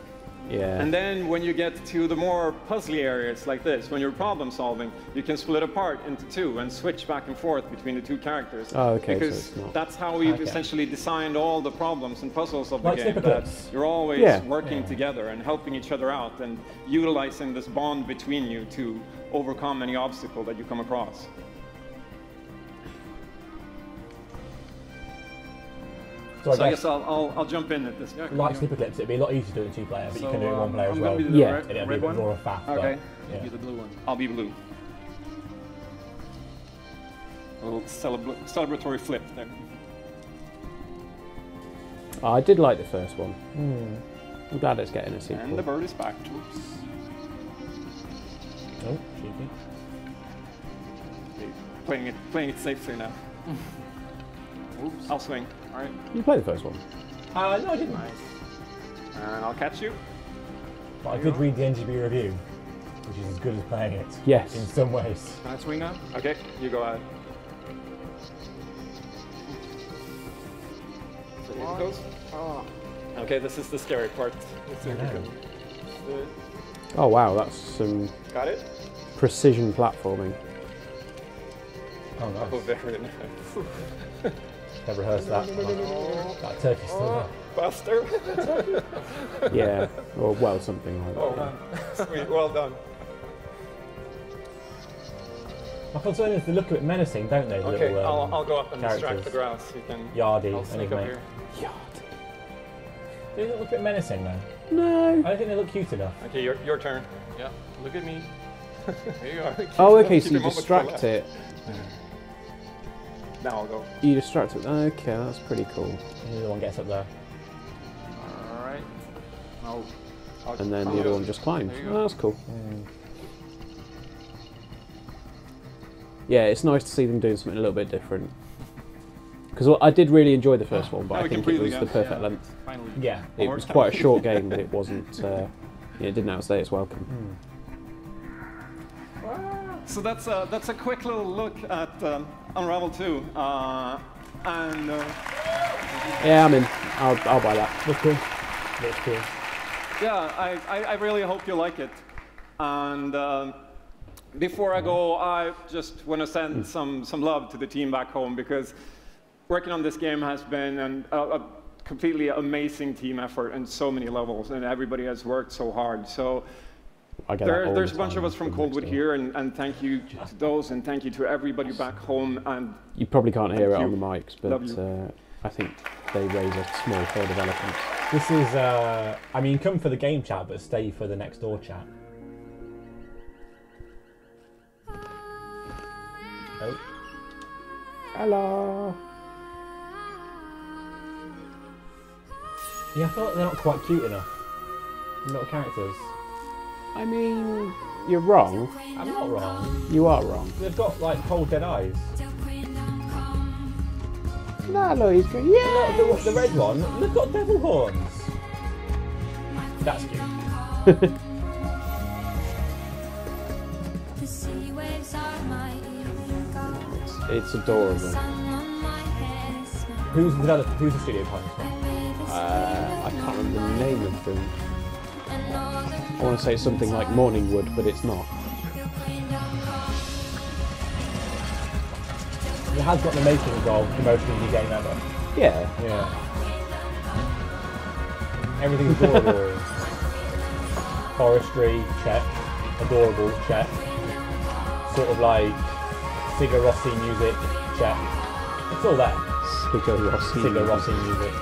Yeah. And then when you get to the more puzzly areas like this, when you're problem solving, you can split apart into 2 and switch back and forth between the 2 characters. Oh, okay, so Because it's not- that's how we've Okay. essentially designed all the problems and puzzles of the Like game. snipper That clips. you're always Yeah. working together and helping each other out and utilizing this bond between you to overcome any obstacle that you come across. So I guess I'll jump in at this. Yeah, like Slipper Clips, it'd be a lot easier to do it in 2 player, but you can do it in 1 player as I'm well. gonna be the It'll red be one? more fast. Okay. Yeah. Be the blue one. I'll be blue. A little celebratory flip there. Oh, I did like the first one. I'm glad it's getting a sequel. And the bird is back. Oops. Oh, cheeky. Okay, playing it safely now. Oops. I'll swing. All right. You played the first one? No, I didn't. Nice. And I'll catch you. But I did read the NGB review, which is as good as playing it. Yes. In some ways. Can I swing now? Okay, you go ahead. So here it goes. Oh. Okay, this is the scary part. Let's see if we can. Oh wow, that's some Got it? precision platforming. Oh, nice. Oh, very nice. Never rehearsed that. That turkey's still Faster. Yeah, or well, something like that. Oh man, sweet, well done. My concern is they look a bit menacing, don't they? The Okay, little, I'll go up and distract characters. the grouse. You can. Yardy, I'll and sneak his up mate. here. Do they look a bit menacing though? No. I don't think they look cute enough. Okay, your turn. Yeah, look at me. Here you are. Oh, okay, so Keep you him up with distract full it. Now I'll go. You distract it. Okay, that's pretty cool. The other one gets up there. Alright. Oh. And then the other one just climbs. There you Oh, go. that's cool. Yeah, it's nice to see them doing something a little bit different. Because I did really enjoy the first one, but Now I we can think it breathe was the again. perfect Yeah, length. finally. Yeah. It was quite a short game, but it wasn't. Yeah, it didn't outstay its welcome. So that's a quick little look at Unravel 2. Yeah, I'm in. I'll buy that. Looks cool. Looks cool. Yeah, I really hope you like it. And before I go, I just want to send some love to the team back home, because working on this game has been a completely amazing team effort in so many levels, and everybody has worked so hard. So there's a bunch of us from Coldwood here, and thank you to those, and thank you to everybody back home. And You probably can't hear it Thank on the you. mics, Love but you. I think they raise a small for development. This is, I mean, come for the game chat, but stay for the next door chat. Oh. Hello. Yeah, I feel like they're not quite cute enough. Little characters. I mean, you're wrong. I'm not wrong. You are wrong. They've got like cold dead eyes. No, look, he's good. Yeah. Look, the red one, they've got devil horns. That's cute. It's adorable. Who's the developer? Who's the studio behind this one? I can't remember the name of them. I want to say something like Morningwood, but it's not. It has got the makings of the most indie game ever. Yeah. Yeah. Everything's adorable. Forestry, check. Adorable, check. Sort of like Sigur Rossi music, check. It's all there. Sigur Rossi. Sigur Rossi music.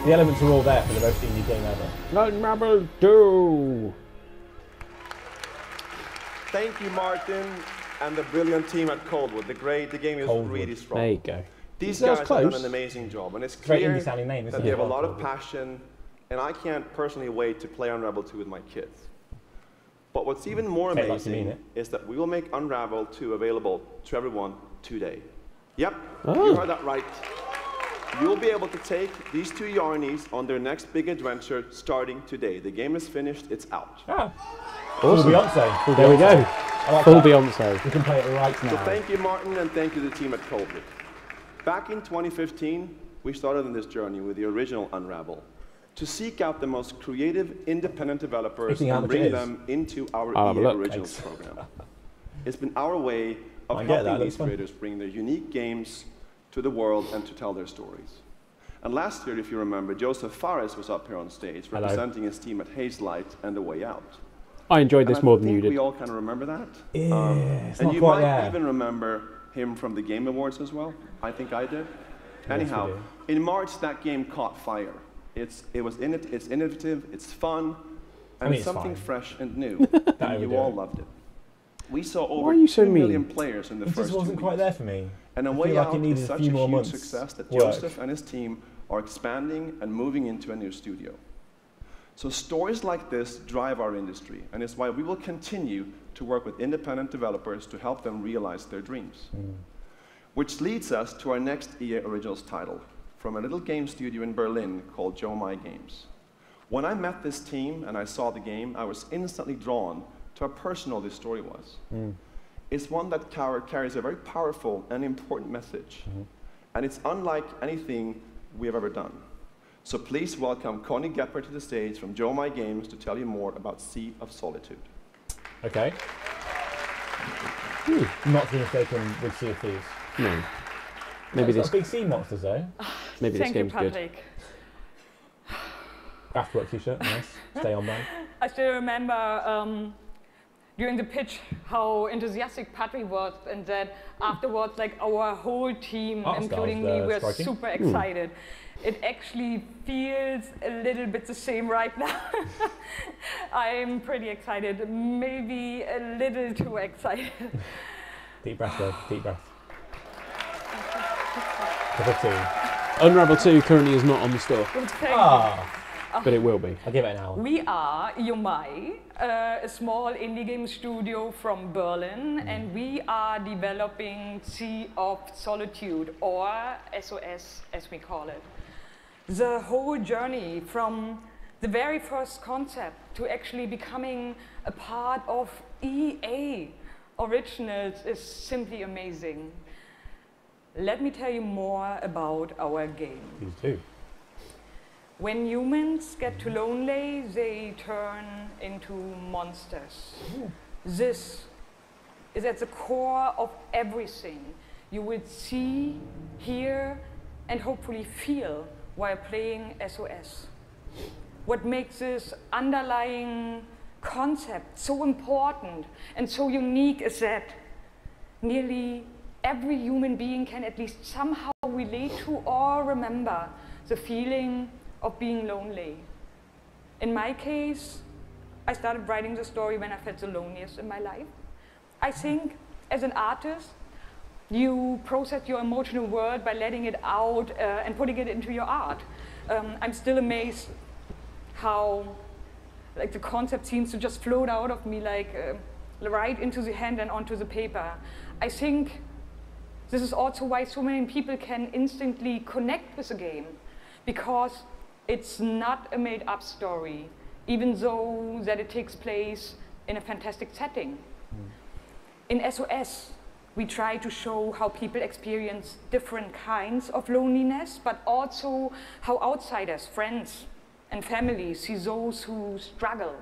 The elements are all there for the most indie game ever. Unravel 2! Thank you, Martin, and the brilliant team at Coldwood. The game is Coldwood. really strong. There you go. These That was guys have done close. an amazing job, and it's Very clear indie-sounding name, isn't that it? they have a Yeah. lot of passion, and I can't personally wait to play Unravel 2 with my kids. But what's even more Say it like you mean amazing it. is that we will make Unravel 2 available to everyone today. Yep, Oh. you heard that right. You'll be able to take these two Yarnies on their next big adventure starting today. The game is finished, it's out. Ah. Awesome. Full Beyonce. Full There we go. Beyonce. I like Full that. Beyonce. We can play it right So now. thank you, Martin, and thank you to the team at Coldwood. Back in 2015, we started on this journey with the original Unravel to seek out the most creative, independent developers Speaking how and much it bring is. them into our I'll have a EA look. Originals program. It's been our way of I get that, helping that's these fun. creators bring their unique games to the world and to tell their stories. And last year, if you remember, Joseph Fares was up here on stage Hello. representing his team at Hazelight and The Way Out. I enjoyed this And more I than you think did. we all kind of remember that. Yeah, it's and not you quite might there. even remember him from the Game Awards as well. I think I did. Yes, Anyhow, we do. in March that game caught fire. It's innovative, it's fun, and it's something fresh and new. And you all loved it. We saw over 2 million players in the first 2 weeks. It just wasn't quite there for me. And a I way feel like out it needed is a such few a more huge months success that work. Joseph and his team are expanding and moving into a new studio. So stories like this drive our industry, and it's why we will continue to work with independent developers to help them realize their dreams. Which leads us to our next EA Originals title, from a little game studio in Berlin called Joe My Games. When I met this team and I saw the game, I was instantly drawn to how personal this story was. It's one that carries a very powerful and important message, and it's unlike anything we have ever done. So please welcome Connie Gepper to the stage from Joe My Games to tell you more about Sea of Solitude. Okay. Not to be mistaken with Sea of Thieves. No. Maybe It's this. got big sea monsters though. Maybe this Thank you, game's good. Patrick. Kraftwerk t-shirt, nice. Stay on brand. I still remember during the pitch how enthusiastic Patrick was, and that afterwards, like our whole team, Art including styles, me, were striking. super excited. It actually feels a little bit the same right now. I'm pretty excited, maybe a little too excited. Deep breath, though. Deep breath. Cup of tea. Unravel 2 currently is not on the store, but it will be. I'll give it an hour. We are Yomai, a small indie game studio from Berlin, and we are developing Sea of Solitude, or SOS as we call it. The whole journey from the very first concept to actually becoming a part of EA Originals is simply amazing. Let me tell you more about our game. Please do. When humans get too lonely, they turn into monsters. This is at the core of everything you will see, hear, and hopefully feel while playing SOS. What makes this underlying concept so important and so unique is that nearly every human being can at least somehow relate to or remember the feeling of being lonely. In my case, I started writing the story when I felt the loneliest in my life. I think as an artist, you process your emotional world by letting it out and putting it into your art. I'm still amazed how the concept seems to just float out of me right into the hand and onto the paper. I think this is also why so many people can instantly connect with the game, because it's not a made-up story, even though that it takes place in a fantastic setting. In SOS, we try to show how people experience different kinds of loneliness, but also how outsiders, friends, and families see those who struggle.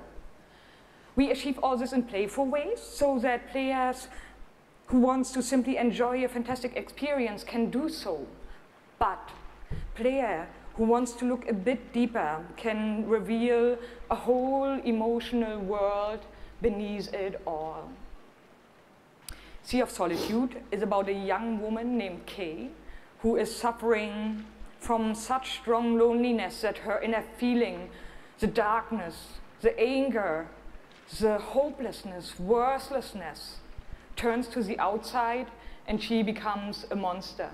We achieve all this in playful ways so that players who wants to simply enjoy a fantastic experience can do so. But player who wants to look a bit deeper can reveal a whole emotional world beneath it all. Sea of Solitude is about a young woman named Kay who is suffering from such strong loneliness that her inner feeling, the darkness, the anger, the hopelessness, worthlessness, turns to the outside and she becomes a monster.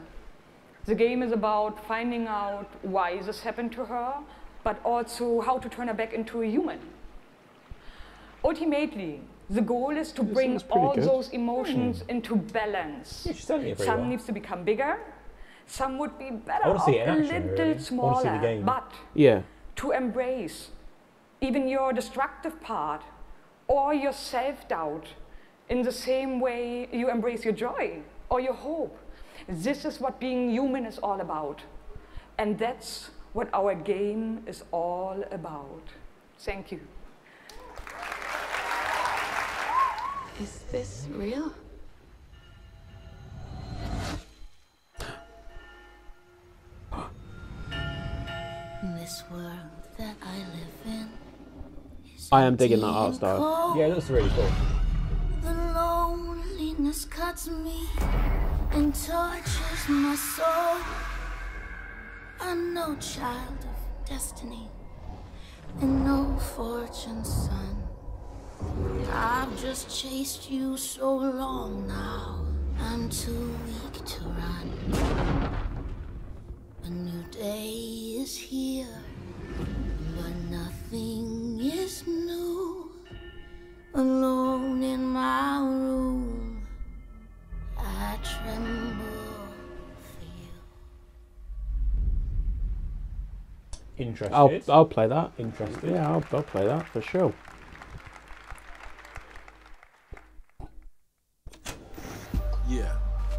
The game is about finding out why this happened to her, but also how to turn her back into a human. Ultimately, the goal is to bring all those emotions into balance. Some needs to become bigger, some would be better off a little smaller, but to embrace even your destructive part or your self-doubt in the same way you embrace your joy or your hope. This is what being human is all about. And that's what our game is all about. Thank you. Is this real? This world that I live in. I am digging that art style. Yeah, it looks really cool. The loneliness cuts me, and tortures my soul. I'm no child of destiny and no fortune's son. I've just chased you so long now, I'm too weak to run. A new day is here, but nothing is new. Alone in my room, I tremble for you. Interested? I'll play that. Interested? Yeah, I'll play that for sure. Yeah,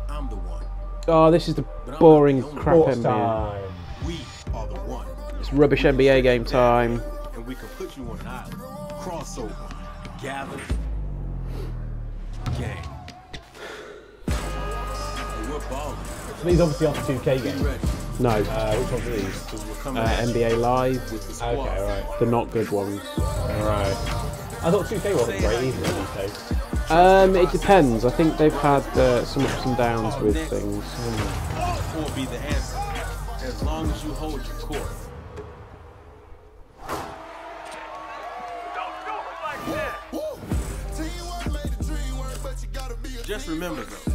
I'm the one. Oh, this is the boring crap Sports NBA. time. We are the one. It's rubbish NBA game time. And we can put you on an island. Crossover. Gather. Gang. We're balling. So these obviously aren't 2K games. No. Which ones are these? NBA Live. Okay, right. The not good ones. Right. I thought 2K wasn't great either these days. It depends. I think they've had some ups and downs with things. Will be the answer. As long as you hold your course. Just remember though,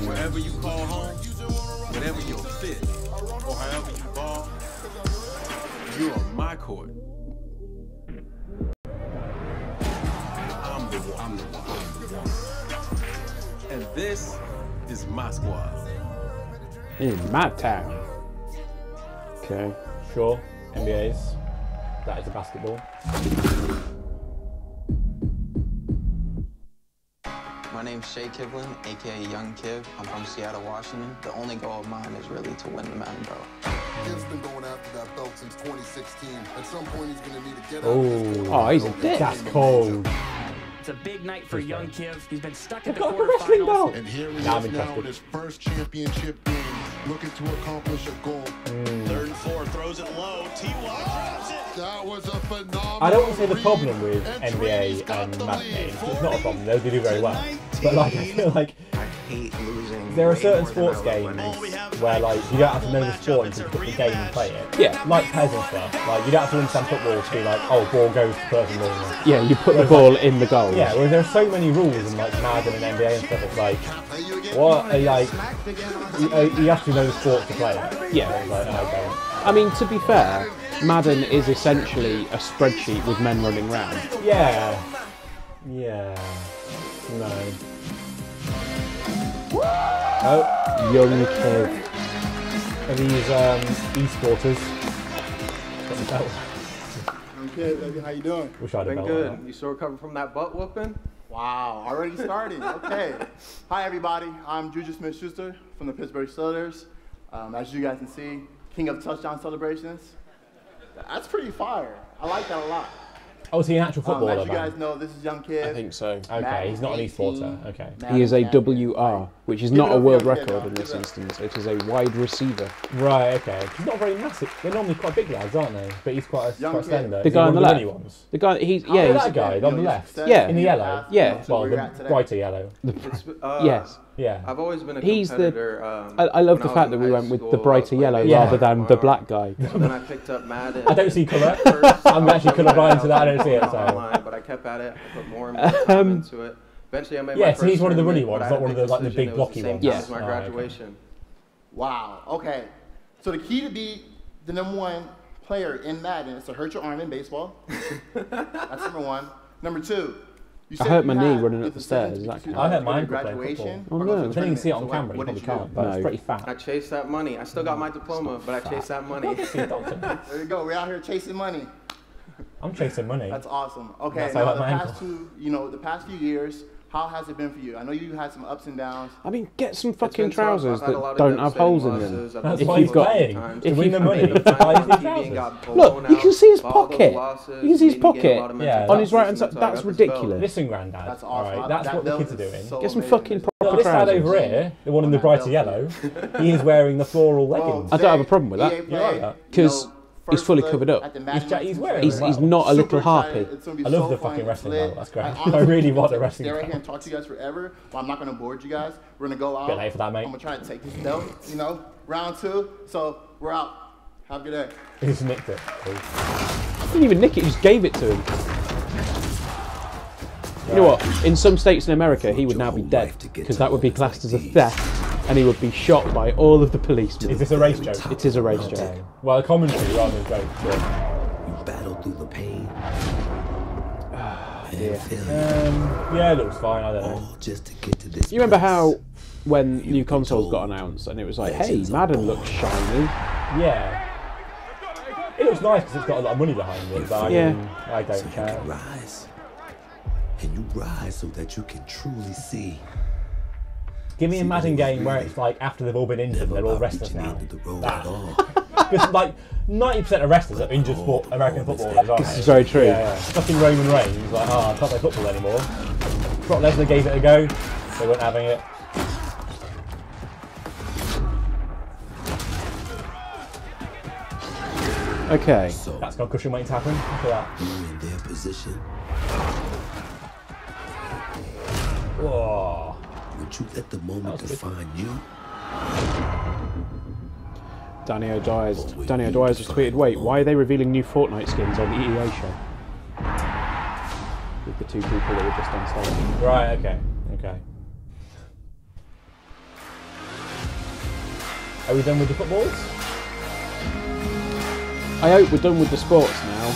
wherever you call home, whatever your fit, or however you ball, you're on my court. I'm the one. And this is my squad. In my town. Okay. Sure. NBA's. That is a basketball. My name's Shay Kivlin, aka Young Kiv. I'm from Seattle, Washington. The only goal of mine is really to win the Mountain Belt. Kiv's been going after that belt since 2016. At some point, he's going to need to get out. Oh, he's a dick. That's cold. It's a big night for Young Kiv. He's been stuck in the got a wrestling belt. And here he Now is I'm now interested. in his first championship game, looking to accomplish a goal. Third and 4, throws it low. T.Y. drops it. That was a phenomenal. I don't want to say the problem with NBA and Madden games. It's not a problem. They do very well. But like, I feel like there are certain sports games where like you don't have to know the sport and you can put the game and play it. Yeah. Like PES and stuff. Like you don't have to understand football to be like, oh, ball goes to person ball. Yeah, you put the ball in the goal. Yeah, whereas there are so many rules in like Madden and NBA and stuff. It's like, what? Like, you have to know the sport to play it. Yeah. It's like, okay. I mean, to be fair, Madden is essentially a spreadsheet with men running around. Yeah. Yeah. No. Oh, Young Kiv. Are these e-sporters? Got the belt. Okay, baby, how you doing? Wish I'd have Been belt good. like that. You still recovering from that butt whooping? Wow, already starting. Okay. Hi, everybody. I'm Juju Smith-Schuster from the Pittsburgh Steelers. As you guys can see, king of touchdown celebrations. That's pretty fire. I like that a lot. Oh, is he an actual footballer? As you guys know, this is Young Kid. I think so. Okay, he's not an e-sporter. Okay. He is a WR, which is not a world record in this instance. It is a wide receiver. Right, okay. He's not very massive. They're normally quite big lads, aren't they? But he's quite slender. The guy on the left. Ones? The guy, he's Oh, yeah. that guy on the left. Yeah. In the yellow. Yeah. Well, the brighter yellow. Yes. Yeah. I've always been a He's competitor. I love the fact that we went with the brighter yellow rather than the black guy. So then I picked up Madden. I don't see colour. I'm actually colourblind to that. I don't see it. So. Online, but I kept at it. I put more and more time into it. Eventually, I made my first so he's one of the runny tournament, ones, but I not one of had the to like the big make the blocky decision. ones. It was my graduation. Okay. Wow. Okay. So the key to be the #1 player in Madden is to hurt your arm in baseball. That's #1. #2. I hurt my knee running up the stairs. Is that count? I hurt my ankle playing football. Oh no! I don't even see it on camera. You probably can't, but it's pretty fat. I chased that money. I still got my diploma, but I chased that money. There you go. We're out here chasing money. I'm chasing money. That's awesome. Okay. That's Now how I the like my past ankle. the past few years, how has it been for you? I know you had some ups and downs. I mean, get some fucking been tough. trousers I've had a that lot of don't have holes in devastating them. losses. That's I've why had he's playing. times. To win the money. Look, you can see his pocket. You can see his pocket on his right hand side. That's ridiculous. Listen, Grandad. That's awesome. Right, that's what the kids are doing. Get some fucking proper This lad trousers. over here, the one in the brighter yellow, he is wearing the floral leggings. I don't have a problem with that. You like that? Because He's fully covered up. He's wearing He's not a little harpy. I love the fucking wrestling belt. That's great. I really want the wrestling belt. Stay right here and talk to you guys forever, but I'm not going to board you guys. We're going to go out. Bit late for that, mate. I'm going to try to take this belt, you know, round 2. So we're out. Have a good day. He just nicked it. He didn't even nick it, he just gave it to him. You know what? In some states in America, he would now be dead, because that would be classed as a theft, and he would be shot by all of the policemen. Is this a race joke? It is a race joke. Well, the commentary rather than joke. You battle through the pain. Yeah, it looks fine. I don't know. Just to get to this. You remember how when new consoles got announced, and it was like, hey, Madden looks shiny. Yeah. It looks nice because it's got a lot of money behind it, but I don't care. Rise. And you rise so that you can truly see. Give me a Madden game where it's like after they've all been injured and they're all wrestlers now. Because like 90% of wrestlers are injured American footballers, aren't This is very true. Yeah. Fucking Roman Reigns, like, I can't play football anymore. Brock Lesnar gave it a go, they weren't having it. Okay. That's concussion waiting to happen. Look at that. You're in their position. Whoa. Would you let the moment define you? Danny O'Dwyer's just tweeted, wait, why are they revealing new Fortnite skins on the EA show? With the 2 people that were just on stage. Right, okay. Are we done with the footballs? I hope we're done with the sports now.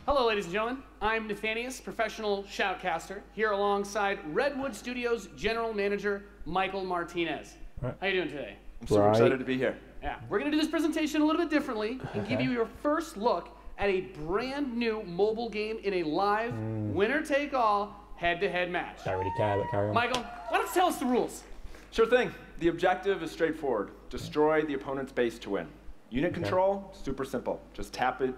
Hello, ladies and gentlemen. I'm Nathanius, professional shoutcaster, here alongside Redwood Studios General Manager Michael Martinez. Right. How you doing today? I'm super excited to be here. Yeah, we're going to do this presentation a little bit differently and give you your first look at a brand new mobile game in a live winner-take-all head-to-head match. Don't really care, but carry on. Michael, why don't you tell us the rules? Sure thing. The objective is straightforward. Destroy the opponent's base to win. Unit control, super simple. Just tap the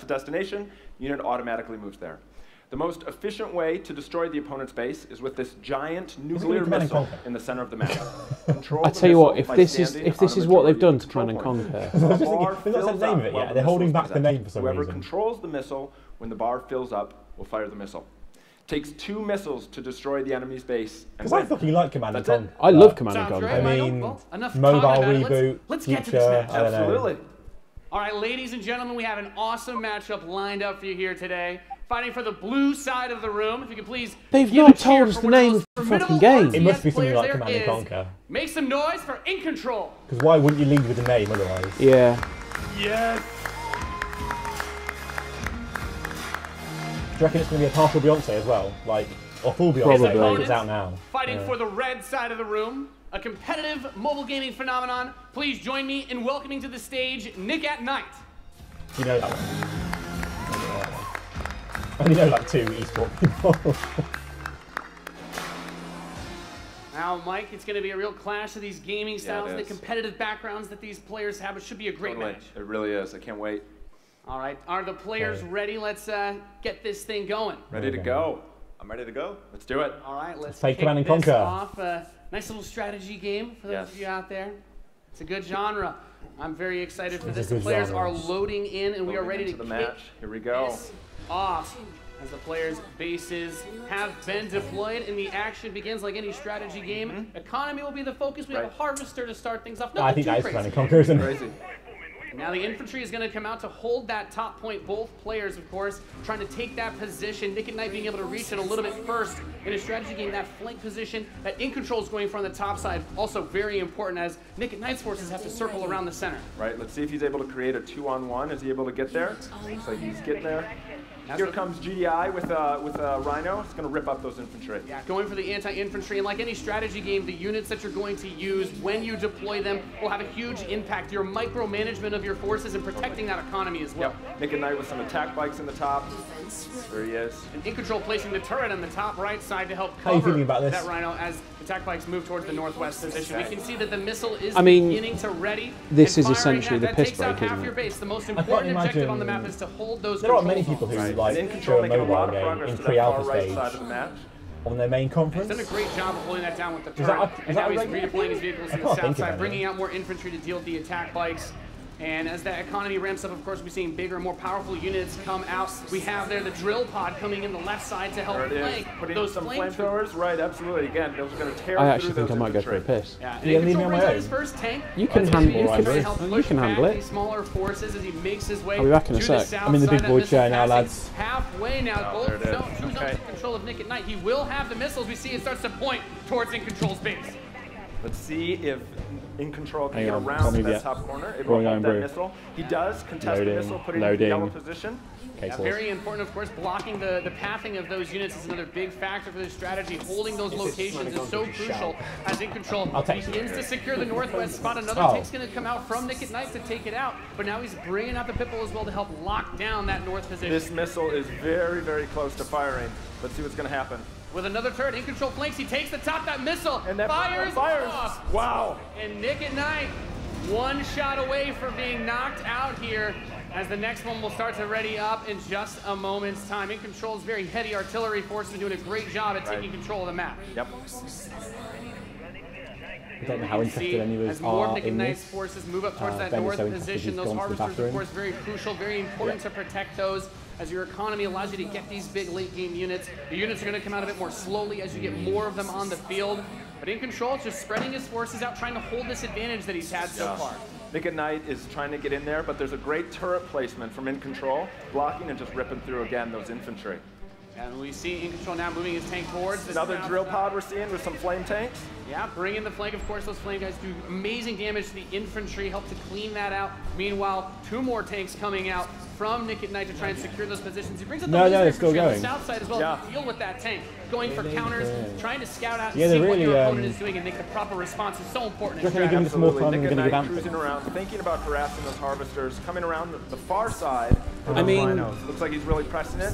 destination, unit automatically moves there. The most efficient way to destroy the opponent's base is with this giant nuclear missile in the center of the map. I tell you what, if this is what they've done to Command and Conquer. They've not said the name of it yet. They're holding back the name for some Whoever reason. controls the missile, when the bar fills up, will fire the missile. Takes 2 missiles to destroy the enemy's base. Because I fucking like Command and Conquer. I love Command and Conquer. I mean, Well, enough mobile talking about it. reboot, Let's get to future, this match. I don't know. Absolutely. All right, ladies and gentlemen, we have an awesome matchup lined up for you here today. Fighting for the blue side of the room, if you could please. They've give not a cheer told us for the one of name those of the formidable fucking game. It must be something players like there Command and is. Conquer. Make some noise for In Control. Because why wouldn't you lead with the name otherwise? Yeah. Yes. Do you reckon it's going to be a partial Beyonce as well? Like, or full Beyonce? Like it's out now. Fighting for the red side of the room, a competitive mobile gaming phenomenon. Please join me in welcoming to the stage Nick at Night. You know that one. I only know like 2 eSport people. Now, Mike, it's going to be a real clash of these gaming styles, it the is. competitive backgrounds that these players have. It should be a great match. It really is. I can't wait. All right, are the players ready? Let's get this thing going. Ready to go. I'm ready to go. Let's do it. All right, let's Fake kick Command and this Conquer. off. Nice little strategy game for those of you out there. It's a good genre. I'm very excited for It's this. a The good players genre. are loading in, and we are ready to the kick match. Here we go. this off. As the players' bases have been deployed and the action begins like any strategy game. Economy will be the focus. We have a harvester to start things off. I think that is crazy. Command and Conquer, isn't it? Now the infantry is going to come out to hold that top point. Both players, of course, trying to take that position. Nick and Knight being able to reach it a little bit first in a strategy game. That flank position that In Control is going for on the top side, also very important as Nick and Knight's forces have to circle around the center. Right, let's see if he's able to create a 2-on-1. Is he able to get there? Looks like he's getting there. Here comes GDI with a Rhino. It's going to rip up those infantry. Yeah, going for the anti-infantry, and like any strategy game, the units that you're going to use when you deploy them will have a huge impact. Your micromanagement of your forces and protecting that economy as well. Yep. Nick and Knight with some attack bikes in the top. There he is. And In Control placing the turret on the top right side to help How are you cover feeling about this? that Rhino as attack bikes move towards the northwest position. We can see that the missile is I mean, beginning to ready. this and is firing essentially that the piss takes out break, half isn't your it? base. The most can't important objective imagine- on the map is to hold those There aren't control many people who zones. like In show Control a making a lot mobile of game progress in to that far pre-alpha right stage side of the match. on their main conference. He's done a great job of holding that down with the turret. Is And that now he's right? redeploying his vehicles I to the can't south think of side, any. bringing out more infantry to deal with the attack bikes. And as that economy ramps up, of course, we're seeing bigger and more powerful units come out. We have there the drill pod coming in the left side to help flank Putting those some flame flamethrowers. Right, absolutely. Again, those are going to tear I actually through think I those might go for a infantry. piss. Yeah, and You gonna leave me Control on my brings out own? his first tank. You can That's gonna be handle used to it, try and Andrew. help You push can back handle it. these smaller forces as he makes his way I'll be back in a to the sec. south I'm in the side. big That boy missile chair now, passing lads. halfway now. Oh, there it is. Who's up in control of Nick at Night? He will have the missiles. We see it starts to point towards In Control's base. Let's see if In Control can Hang get on, around can't that move top corner. It Going will on, hold that bro. missile. He does contest Loading, the missile, putting it in the yellow loading. position. Yeah, very important, of course, blocking the pathing of those units is another big factor for this strategy. Holding those locations is so crucial as In Control begins to secure the northwest spot. Another tank's going to come out from Nick at Night to take it out, but now he's bringing out the Pitbull as well to help lock down that north position. This missile is very, very close to firing. Let's see what's going to happen. With another turret, In Control flanks, he takes the top, that missile, And that fires off. Wow. And Nick at Night, one shot away from being knocked out here, as the next one will start to ready up in just a moment's time. In Control's very heavy artillery force been doing a great job at taking control of the map. Yep. I don't know how interested any of us as more of are Nick in and Knight's this. forces move up towards that Ben is north so interested position, he's those gone to the harvesters, of bathroom. course, very crucial, very important to protect those, as your economy allows you to get these big late game units. The units are going to come out a bit more slowly as you get more of them on the field. But In Control is just spreading his forces out, trying to hold this advantage that he's had so far. Nick at Night is trying to get in there, but there's a great turret placement from In Control, blocking and just ripping through again those infantry. And we see In Control now moving his tank towards this Another south drill side. pod we're seeing with some flame tanks. Yeah, bring in the flank. Of course, those flame guys do amazing damage to the infantry, help to clean that out. Meanwhile, two more tanks coming out from Nick at Night to try and secure those positions. He brings up the laser it's still infantry on the going. south side as well to deal with that tank. Going for counters, trying to scout out and Yeah, see they're what really, your opponent is doing and make the proper response is so important. Do you reckon they're giving us more time Nick than at we're going to Night give cruising Anthem? around, thinking about harassing those harvesters, coming around the far side. I mean, looks like he's really pressing it.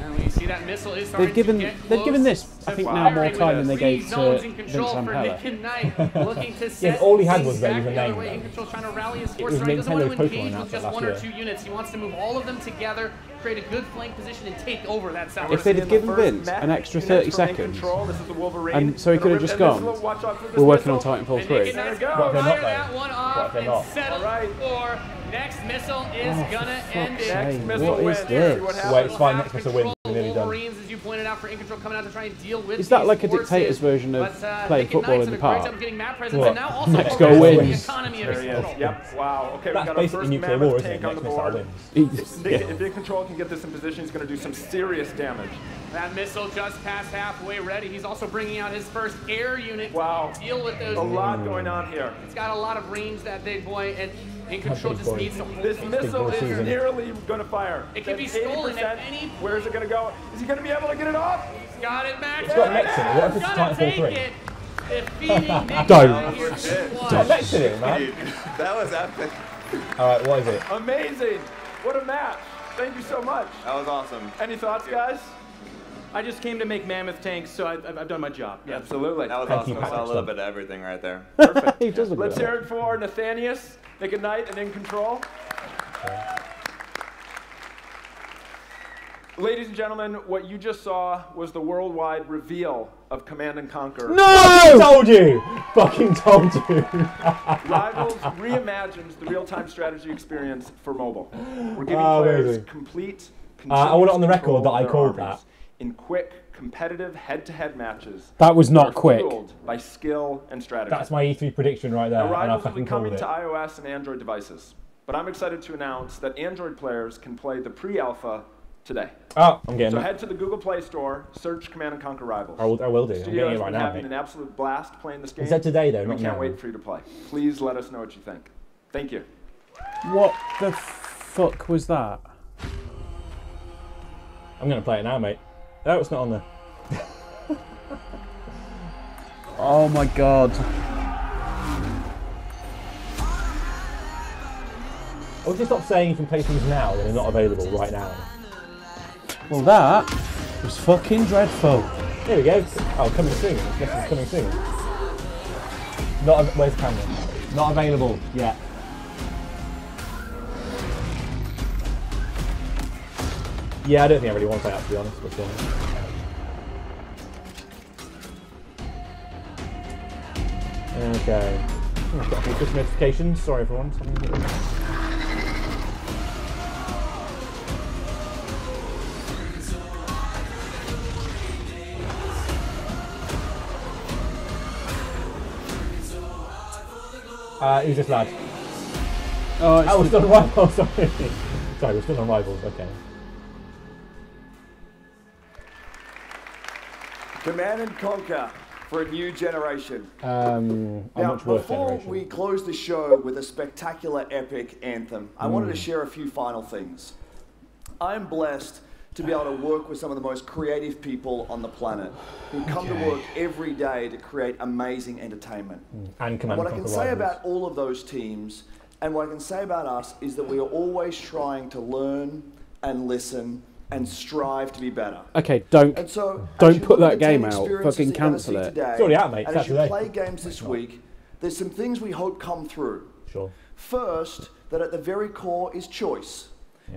And we see that missile is starting they've given to get they've given this close I think to now more firing time with than they three gave to zones in Vince control Van for Pella. Nick at Night, looking to set all he had things was there back was a the other name, way. though. In Control trying to rally his It force was around. He doesn't want to Nintendo engage Pokemon with announced just that one or last two year. units. He wants to move all of them together, create a good flank position, and take over that south. If they'd have given Vince an extra 30 seconds, and so he could have just gone, we're working on Titanfall 3. Nick at Knight's gonna What if they're fire not, that though? one What off if they're and not? settle for next missile is gonna end it. Next missile what is wins. this? Wait, it's fine. Next missile wins. We're nearly done. Wolverines, as you pointed out, for In Control coming out to try and deal with Is that these like a forces. dictator's version of But, playing Nick at football Knight's in the done a great park? job of getting map presence, What? and now also Next focusing goal on the wins. economy of There his he is. control. Yep. Wow. Okay, we That's got our basically first nuclear mammoth war, isn't it? tank on the Next missile board. wins. If In Control can get this in position, he's going to do some serious damage. That missile just past halfway ready. He's also bringing out his first air unit Wow. to deal with those. A lot going on here. It's got a lot of range, that big boy, and In Control big just boy. needs to hold This things. missile boy is season. nearly going to fire. It can be That's stolen at 80%. any point. Where is it going to go? Is he going to be able to get it off? He's got it back. It's got mechs in it. What if it's Gonna Titanfall take 3? it. Defeating Nick Don't. out here It's got mechs in it, man. That was epic. Alright, what is it? Amazing. What a match. Thank you so much. That was awesome. Any thoughts, guys? I just came to make mammoth tanks, so I've done my job. Yeah. Absolutely. That was Thank awesome. you, I saw a Patrick. little bit of everything right there. He does look Let's good. hear it for Nathanius, Nick at Night, and In Control. Ladies and gentlemen, what you just saw was the worldwide reveal of Command and Conquer. Fucking told you! Fucking told you! Rivals reimagines the real-time strategy experience for mobile. We're giving Oh, players amazing. complete, I want it on the continuous record that I control of called their armies in quick, competitive, head-to-head matches. That was not are quick. fueled by skill and strategy. That's my E3 prediction right there, Now, and I Rivals will fucking be called coming it. to iOS and Android devices, but I'm excited to announce that Android players can play the pre-alpha today. Oh, I'm getting So it. head to the Google Play Store, search Command and Conquer Rivals. I will do. I'm Studio getting has it right been now, having mate. an absolute blast playing this game. Is that today, though, We not can't now? wait for you to play. Please let us know what you think. Thank you. What the fuck was that? I'm going to play it now, mate. No, it's not on there. Oh my god. Or just stop saying you can play things now when they're not available right now. Well, that was fucking dreadful. There we go. Oh, coming soon. Yes, it's coming soon. Where's the camera? Not available yet. Yeah, I don't think I really want that, to be honest. But, Okay. Oh, I've got a few push notifications. Sorry, everyone. Who's this lad? Oh, we're still on Rivals. Sorry. Sorry, we're still on Rivals. Okay. Command and Conquer for a new generation. A Now, much worse before generation. we close the show with a spectacular epic anthem, I wanted to share a few final things. I am blessed to be able to work with some of the most creative people on the planet who come to work every day to create amazing entertainment. And Command what I and can Conquer say Rivals. about all of those teams, and what I can say about us, is that we are always trying to learn and listen and strive to be better. Okay, don't And so, don't as you put look that at the 10 game out. experiences Fucking that you're gonna cancel see it. today, It's already out, mate. And It's as you out today. play games this week, there's some things we hope come through. Sure. First, that at the very core is choice.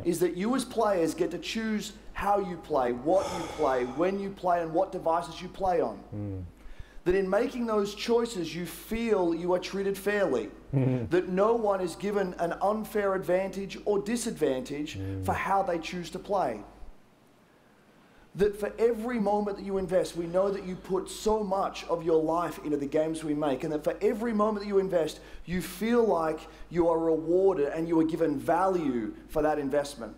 Is that you as players get to choose how you play, what you play, when you play, and what devices you play on. That in making those choices, you feel you are treated fairly. That no one is given an unfair advantage or disadvantage for how they choose to play. That for every moment that you invest, we know that you put so much of your life into the games we make, and that for every moment that you invest, you feel like you are rewarded and you are given value for that investment.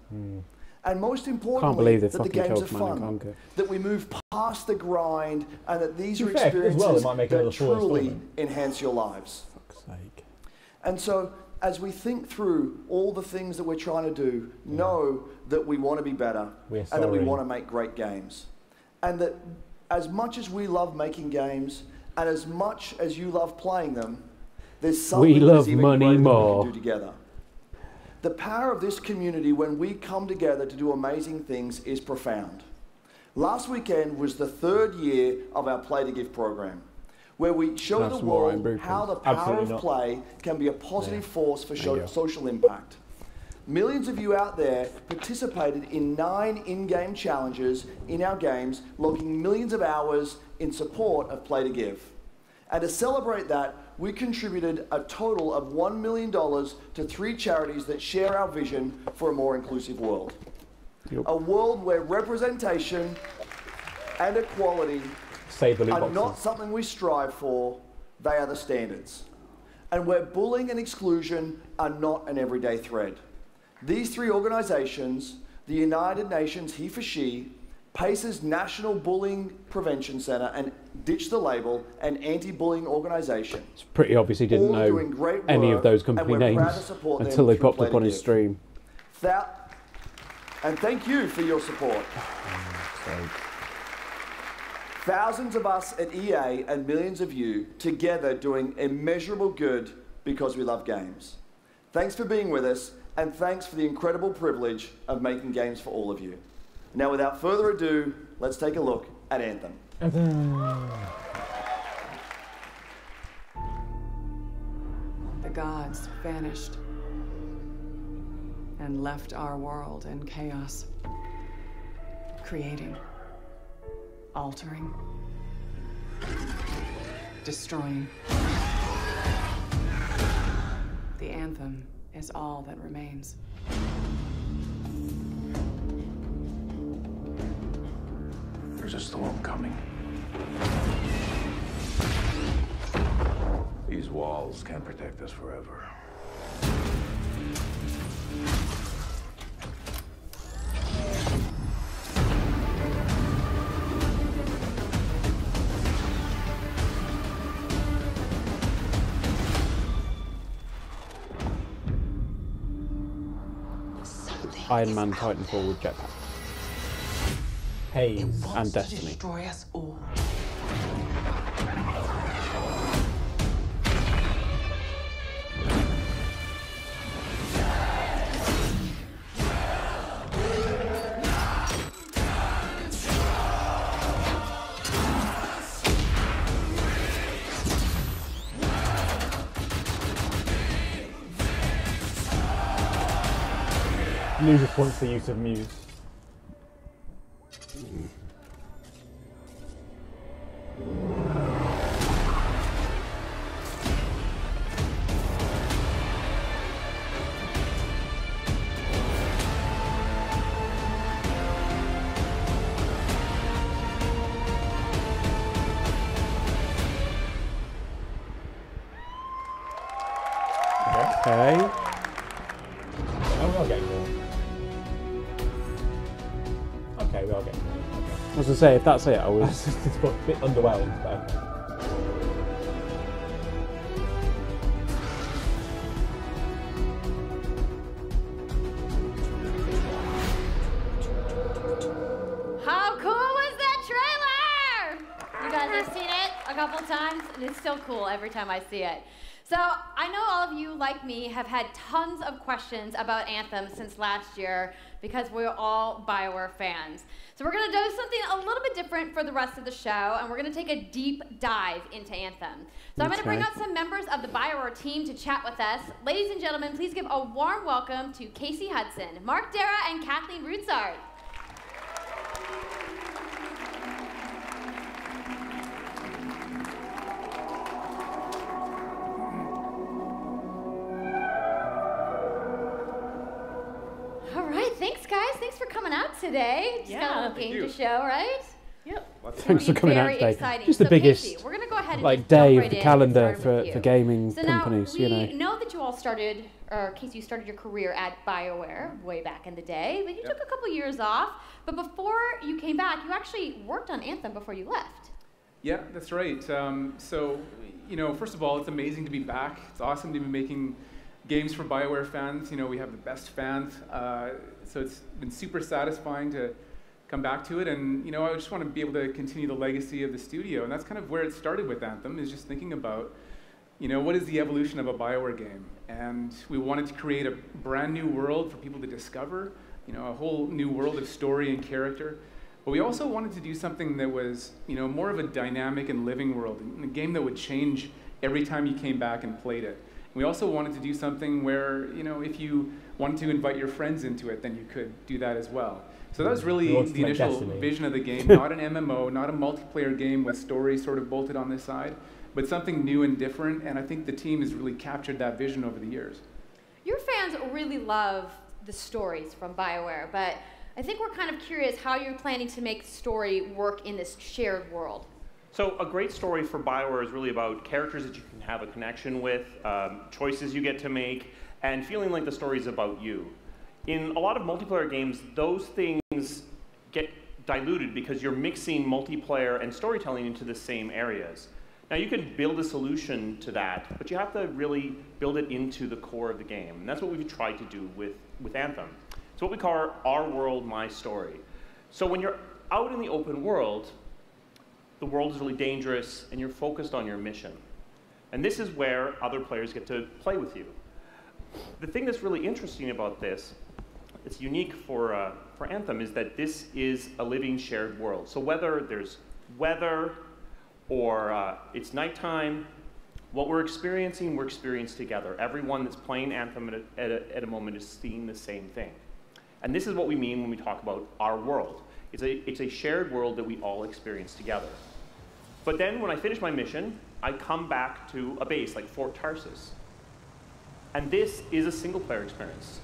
And most importantly, believe they that the fucking games are killed Command and fun, Conquer. that we move past the grind, and that these To are be fair, as well, experiences it might make that another full truly installment. enhance your lives. Fuck's sake. And so, as we think through all the things that we're trying to do, know that we want to be better We're and that we sorry. want to make great games. And that as much as we love making games and as much as you love playing them, there's something We that's love even money greater that more. we can do together. The power of this community when we come together to do amazing things is profound. Last weekend was the 3rd year of our Play to Give program, where we show Have the some more world Iron Brew, how the please. power Absolutely of not. play can be a positive force for There you go. social impact. Millions of you out there participated in 9 in-game challenges in our games, logging millions of hours in support of Play to Give. And to celebrate that, we contributed a total of $1 million to 3 charities that share our vision for a more inclusive world. Yep. A world where representation and equality Save the loot are boxes. not something we strive for, they are the standards. And where bullying and exclusion are not an everyday thread. These 3 organisations, the United Nations He for She, PACE's National Bullying Prevention Centre, and Ditch the Label, an anti-bullying organisation, It's pretty obvious he didn't all know doing great any of work, those and company we're proud names to support them until they through popped Play up to on his Give. stream. And thank you for your support. Thousands of us at EA and millions of you together doing immeasurable good because we love games. Thanks for being with us, and thanks for the incredible privilege of making games for all of you. Now, without further ado, let's take a look at Anthem. The gods vanished and left our world in chaos, creating, altering, destroying. The anthem is all that remains. There's a storm coming. These walls can't protect us forever. Iron Man Titanfall with jetpack. Haze. And Destiny. Destroy us all. Loser points for use of Muse. Okay. Oh, we are getting more. Okay, we are getting more. Okay. I was going to say, if that's it, I was... It's a bit underwhelmed, but okay. How cool was that trailer? You guys have seen it a couple times, and it's still cool every time I see it. So I know all of you, like me, have had tons of questions about Anthem since last year because we're all BioWare fans. So we're gonna do something a little bit different for the rest of the show, and we're gonna take a deep dive into Anthem. So I'm gonna bring out some members of the BioWare team to chat with us. Ladies and gentlemen, please give a warm welcome to Casey Hudson, Mark Dara, and Kathleen Rutzard. All right, thanks guys. Thanks for coming out today. Just got a little game to show, right? Yep. Thanks for coming out today. Exciting. Just the So, biggest Casey, we're gonna go ahead and like just day jump of right the in calendar and start with for you. gaming So companies, now, you we know. know that you all started, or Casey, you started your career at BioWare way back in the day, but you took a couple years off. But before you came back, you actually worked on Anthem before you left. Yeah, that's right. So, you know, first of all, it's amazing to be back. It's awesome to be making games for BioWare fans. You know, we have the best fans. So it's been super satisfying to come back to it. And, you know, I just want to be able to continue the legacy of the studio. And that's kind of where it started with Anthem, is just thinking about, you know, what is the evolution of a BioWare game? And we wanted to create a brand new world for people to discover, you know, a whole new world of story and character. But we also wanted to do something that was, you know, more of a dynamic and living world, a game that would change every time you came back and played it. We also wanted to do something where, you know, if you wanted to invite your friends into it, then you could do that as well. So that was really the initial vision of the game, not an MMO, not a multiplayer game with stories sort of bolted on this side, but something new and different, and I think the team has really captured that vision over the years. Your fans really love the stories from BioWare, but I think we're kind of curious how you're planning to make story work in this shared world. So a great story for BioWare is really about characters that you can have a connection with, choices you get to make, and feeling like the story is about you. In a lot of multiplayer games, those things get diluted because you're mixing multiplayer and storytelling into the same areas. Now you can build a solution to that, but you have to really build it into the core of the game. And that's what we've tried to do with Anthem. It's what we call our world, my story. So when you're out in the open world, the world is really dangerous and you're focused on your mission. And this is where other players get to play with you. The thing that's really interesting about this, it's unique for Anthem, is that this is a living shared world. So whether there's weather or it's nighttime, what we're experiencing together. Everyone that's playing Anthem at a moment is seeing the same thing. And this is what we mean when we talk about our world. It's a shared world that we all experience together. But then when I finish my mission, I come back to a base like Fort Tarsus. And this is a single player experience.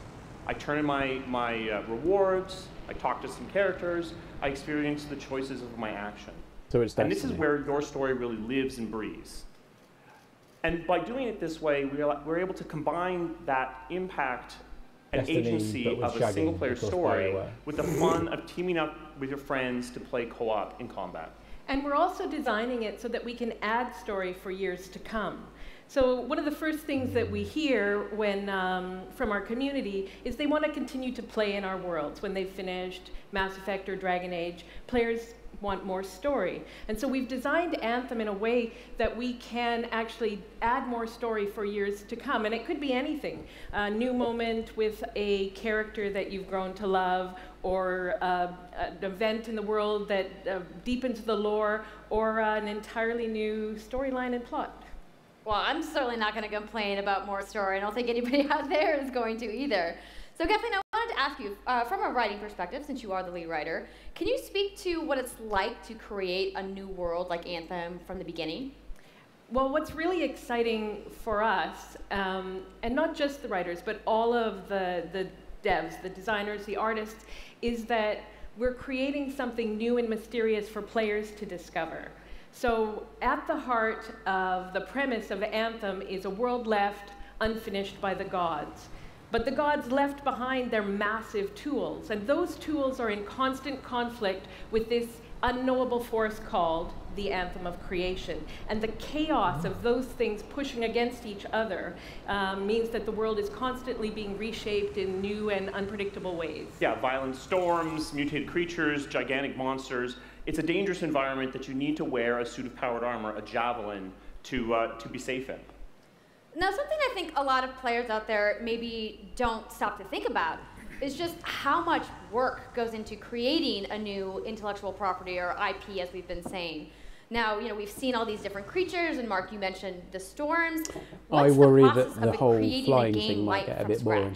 I turn in my rewards, I talk to some characters, I experience the choices of my action. So it's and this is where your story really lives and breathes. And by doing it this way, we're able to combine that impact and Destiny, agency of a single player story with the fun of teaming up with your friends to play co-op in combat. And we're also designing it so that we can add story for years to come. So one of the first things that we hear when, from our community is they want to continue to play in our worlds. When they've finished Mass Effect or Dragon Age, players want more story. And so we've designed Anthem in a way that we can actually add more story for years to come. And it could be anything. A new moment with a character that you've grown to love, or an event in the world that deepens the lore, or an entirely new storyline and plot. Well, I'm certainly not going to complain about more story. I don't think anybody out there is going to either. So Kathleen, I wanted to ask you, from a writing perspective, since you are the lead writer, can you speak to what it's like to create a new world like Anthem from the beginning? Well, what's really exciting for us, and not just the writers, but all of the devs, the designers, the artists, is that we're creating something new and mysterious for players to discover. So at the heart of the premise of Anthem is a world left unfinished by the gods. But the gods left behind their massive tools, and those tools are in constant conflict with this unknowable force called the Anthem of Creation. And the chaos of those things pushing against each other means that the world is constantly being reshaped in new and unpredictable ways. Yeah, violent storms, mutated creatures, gigantic monsters. It's a dangerous environment that you need to wear a suit of powered armor, a javelin, to be safe in. Now, something I think a lot of players out there maybe don't stop to think about is just how much work goes into creating a new intellectual property, or IP, as we've been saying. Now, we've seen all these different creatures, and Mark, you mentioned the storms. I worry that the whole flying thing might get a bit boring.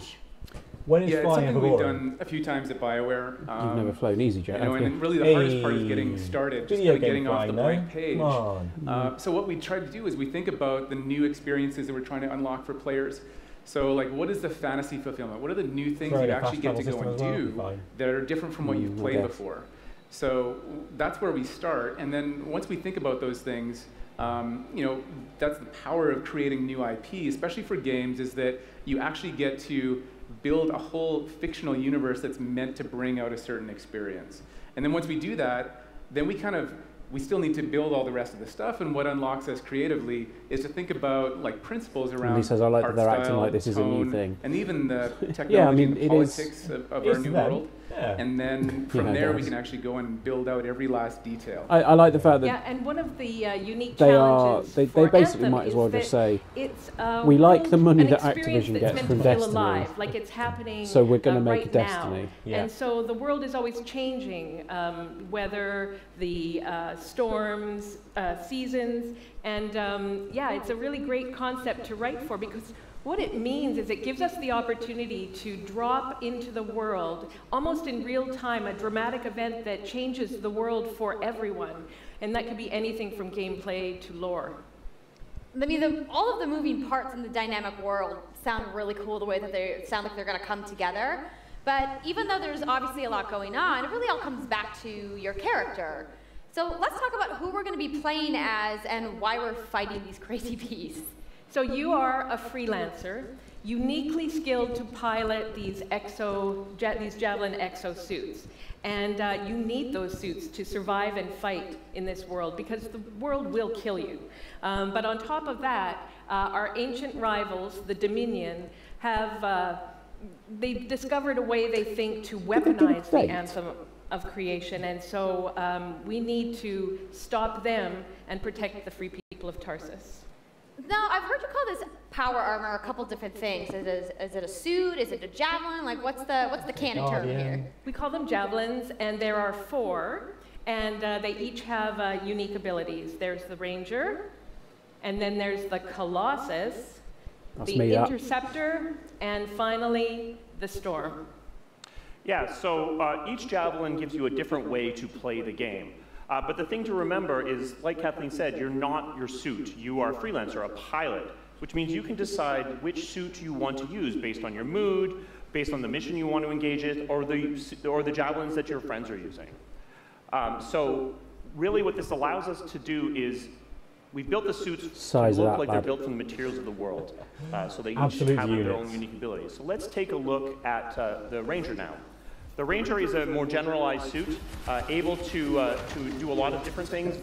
When is it's flying something ever we've boring? done a few times at BioWare. You've never flown EasyJet, have you? And really the hardest part is getting started, just Video kind of getting game off the flying, blank page. Come on. So what we try to do is we think about the new experiences that we're trying to unlock for players. So like, what is the fantasy fulfillment? What are the new things you actually get to go and do that are different from what you've played before? So that's where we start. And then once we think about those things, that's the power of creating new IP, especially for games, is that you actually get to build a whole fictional universe that's meant to bring out a certain experience. And then once we do that, then we still need to build all the rest of the stuff, and what unlocks us creatively is to think about like principles around He says, I like that art they're acting style, like this is a new tone, thing. and even the technology and the politics of our new them. world. Yeah. And then from Yeah, there it we does. can actually go and build out every last detail. I like the fact that Yeah, and one of the unique they challenges they for basically Anthem might as is well that just say, it's we like the money an that experience Activision that's gets meant from to feel Destiny. alive, like it's happening So we're gonna make a right Destiny. now. Yeah. And so the world is always changing, whether the storms, seasons, and it's a really great concept to write for, because what it means is it gives us the opportunity to drop into the world, almost in real time, a dramatic event that changes the world for everyone. And that could be anything from gameplay to lore. I mean, all of the moving parts in the dynamic world sound really cool, the way that they sound like they're going to come together. But even though there's obviously a lot going on, it really all comes back to your character. So let's talk about who we're going to be playing as and why we're fighting these crazy beasts. So you are a freelancer, uniquely skilled to pilot these Javelin exosuits. And you need those suits to survive and fight in this world, because the world will kill you. But on top of that, our ancient rivals, the Dominion, they've discovered a way, they think, to weaponize the Anthem of Creation. And so we need to stop them and protect the free people of Tarsus. Now, I've heard you call this power armor a couple different things. Is it a suit? Is it a javelin? Like, what's the canon term here? We call them javelins, and there are 4, and they each have unique abilities. There's the Ranger, and then there's the Colossus, the Interceptor, and finally, the Storm. Yeah, so each javelin gives you a different way to play the game. But the thing to remember is, like Kathleen said, you're not your suit. You are a freelancer, a pilot, which means you can decide which suit you want to use based on your mood, based on the mission you want to engage in, or the javelins that your friends are using. So really what this allows us to do is we've built the suits to look like they're built from the materials of the world. So they each have their own unique abilities. So let's take a look at the Ranger now. The Ranger is a more generalized suit, able to do a lot of different things,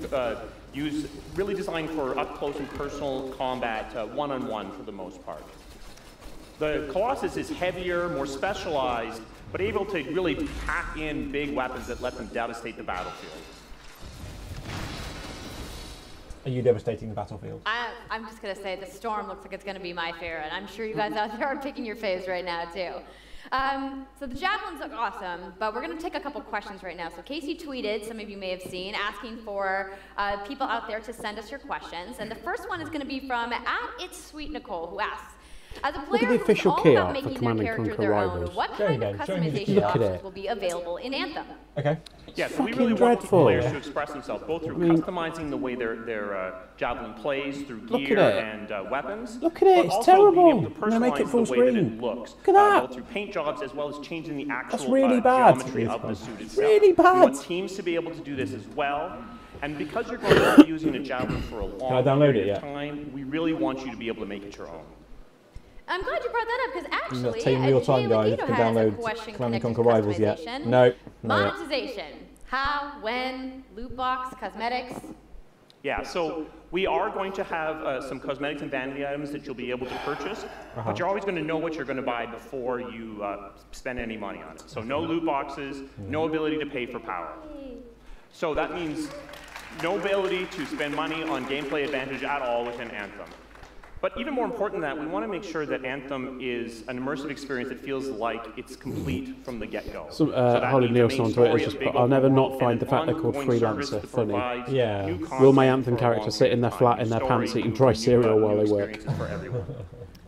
really designed for up-close and personal combat, one-on-one for the most part. The Colossus is heavier, more specialized, but able to really pack in big weapons that let them devastate the battlefield. Are you devastating the battlefield? I'm just going to say the Storm looks like it's going to be my favorite. I'm sure you guys out there are picking your faves right now, too. So the javelins look awesome, but we're going to take a couple questions right now. So Casey tweeted, some of you may have seen, asking for people out there to send us your questions. And the first one is going to be from @It'sSweetNicole, who asks, as a player who's all about making their character their own, what kind of customization options will be available in Anthem? Okay. Yeah, so we really want players to express themselves both through customizing the way their javelin plays, through gear and weapons. Look at it, it's terrible. I'm going to make it full screen. It looks. Look at that. Both through paint jobs as well as changing the actual geometry of the suit itself. Really bad. We want teams to be able to do this as well. And because you're going to be using a javelin for a long period of time, we really want you to be able to make it your own. I'm glad you brought that up because actually, Team real time guys can download Command & Conquer Rivals yet? No. Monetization. How, when, loot box, cosmetics. Yeah, so we are going to have some cosmetics and vanity items that you'll be able to purchase, but you're always going to know what you're going to buy before you spend any money on it. So no loot boxes, no ability to pay for power. So that means no ability to spend money on gameplay advantage at all within Anthem. But even more important than that, we want to make sure that Anthem is an immersive experience that feels like it's complete from the get-go. So, Holly Nielsen on Twitter just put, I'll never not find the fact they're called freelancer funny. Yeah. Will my Anthem character sit in their flat in their pants eating dry cereal while they work?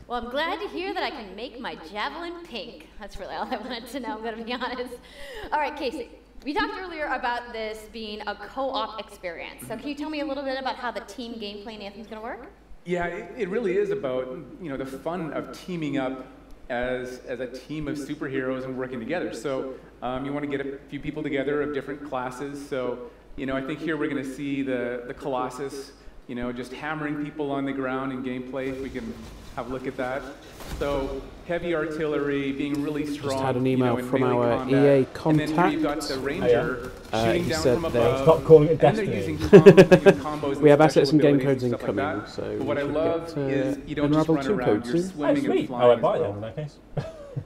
Well, I'm glad to hear that I can make my javelin pink. That's really all I wanted to know, I'm going to be honest. All right, Casey. We talked earlier about this being a co-op experience. So can you tell me a little bit about how the team gameplay in Anthem's going to work? Yeah, it really is about the fun of teaming up as a team of superheroes and working together. So you want to get a few people together of different classes. So I think here we're going to see the Colossus, just hammering people on the ground in gameplay. If we can have a look at that. So heavy artillery, being really strong. Just had an email in from melee our combat. EA contact. And then you've got the Ranger shooting down from above. Stop calling it and they're Destiny. using combos and We have assets and special game abilities codes and stuff incoming, like that. so But what I we should love get, is you don't just Unravel run 2 around, codes you're soon. swimming and I flying. won't buy them in that case.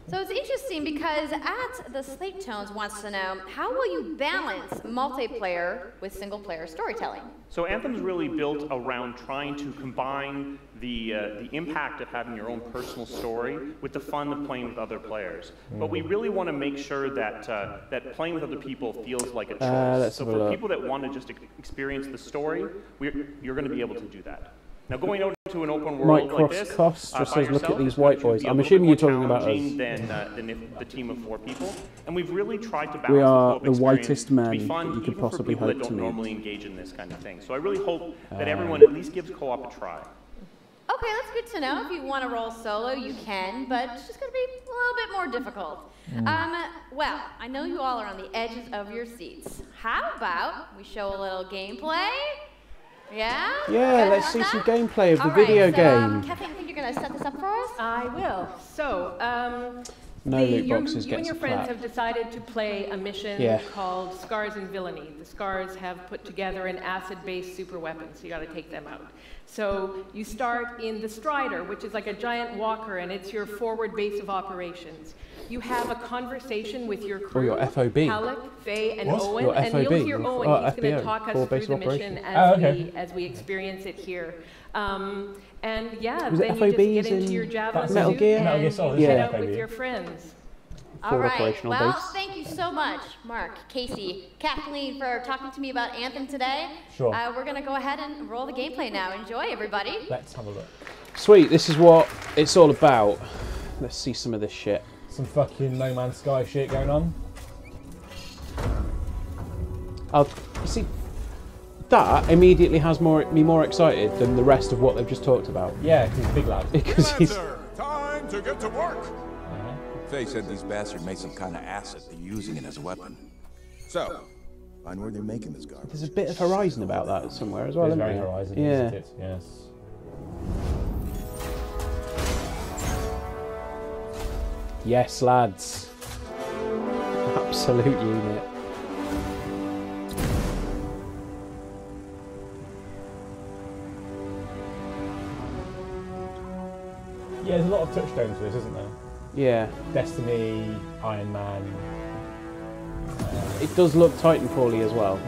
So it's interesting because at the Slate Tones wants to know, how will you balance multiplayer with single-player storytelling? So Anthem's really built around trying to combine the impact of having your own personal story with the fun of playing with other players. But we really want to make sure that that playing with other people feels like a choice. So for people that want to just experience the story, you're going to be able to do that. Now going out to an open world like this, Cost just says, look at these it's white gonna boys. be a I'm little assuming you're bit more talking about us. challenging than if the team of 4 people. And we've really tried to balance We are the the co-op whitest men experience to be fun, that you could even for possibly people hope that to don't meet. normally engage in this kind of thing. So I really hope that everyone at least gives co-op a try. Okay, that's good to know. If you want to roll solo, you can, but it's just going to be a little bit more difficult. Well, I know you all are on the edges of your seats. How about we show a little gameplay? Yeah? Yeah, let's see some gameplay of the video game. Kathy, I think you're going to set this up for us? I will. So, No loot you boxes and gets your a friends clap. have decided to play a mission called Scars and Villainy. The Scars have put together an acid-based super weapon, so you got to take them out. So you start in the Strider, which is like a giant walker, and it's your forward base of operations. You have a conversation with your crew, your FOB. Halleck, Faye, and What? Owen, Your and FOB. you'll hear Owen. Oh, He's going to FBO, talk us forward through base the of mission operations. as we experience it here. And yeah, Was it then you just FOBs get into in your Javelin Metal suit Gear? and Metal Gear Solid, head yeah. out with your friends. All right. operational Well, base. thank you so much, Mark, Casey, Kathleen, for talking to me about Anthem today. Sure. We're going to go ahead and roll the gameplay now. Enjoy, everybody. Let's have a look. Sweet, this is what it's all about. Let's see some of this shit. Some fucking No Man's Sky shit going on. You see, that immediately has me more excited than the rest of what they've just talked about. Yeah, because he's a big lad. Because he's... Time to get to work. Faye said these bastards made some kind of acid. They're using it as a weapon. So, find where they're making this garbage. There's a bit of Horizon about that somewhere as well, It's isn't very there? Horizon, yeah. isn't it? Yes. Yes, lads. Absolute unit. Yeah, there's a lot of touchstones for this, isn't there? Yeah. Destiny, Iron Man. It does look Titanfall-y as well.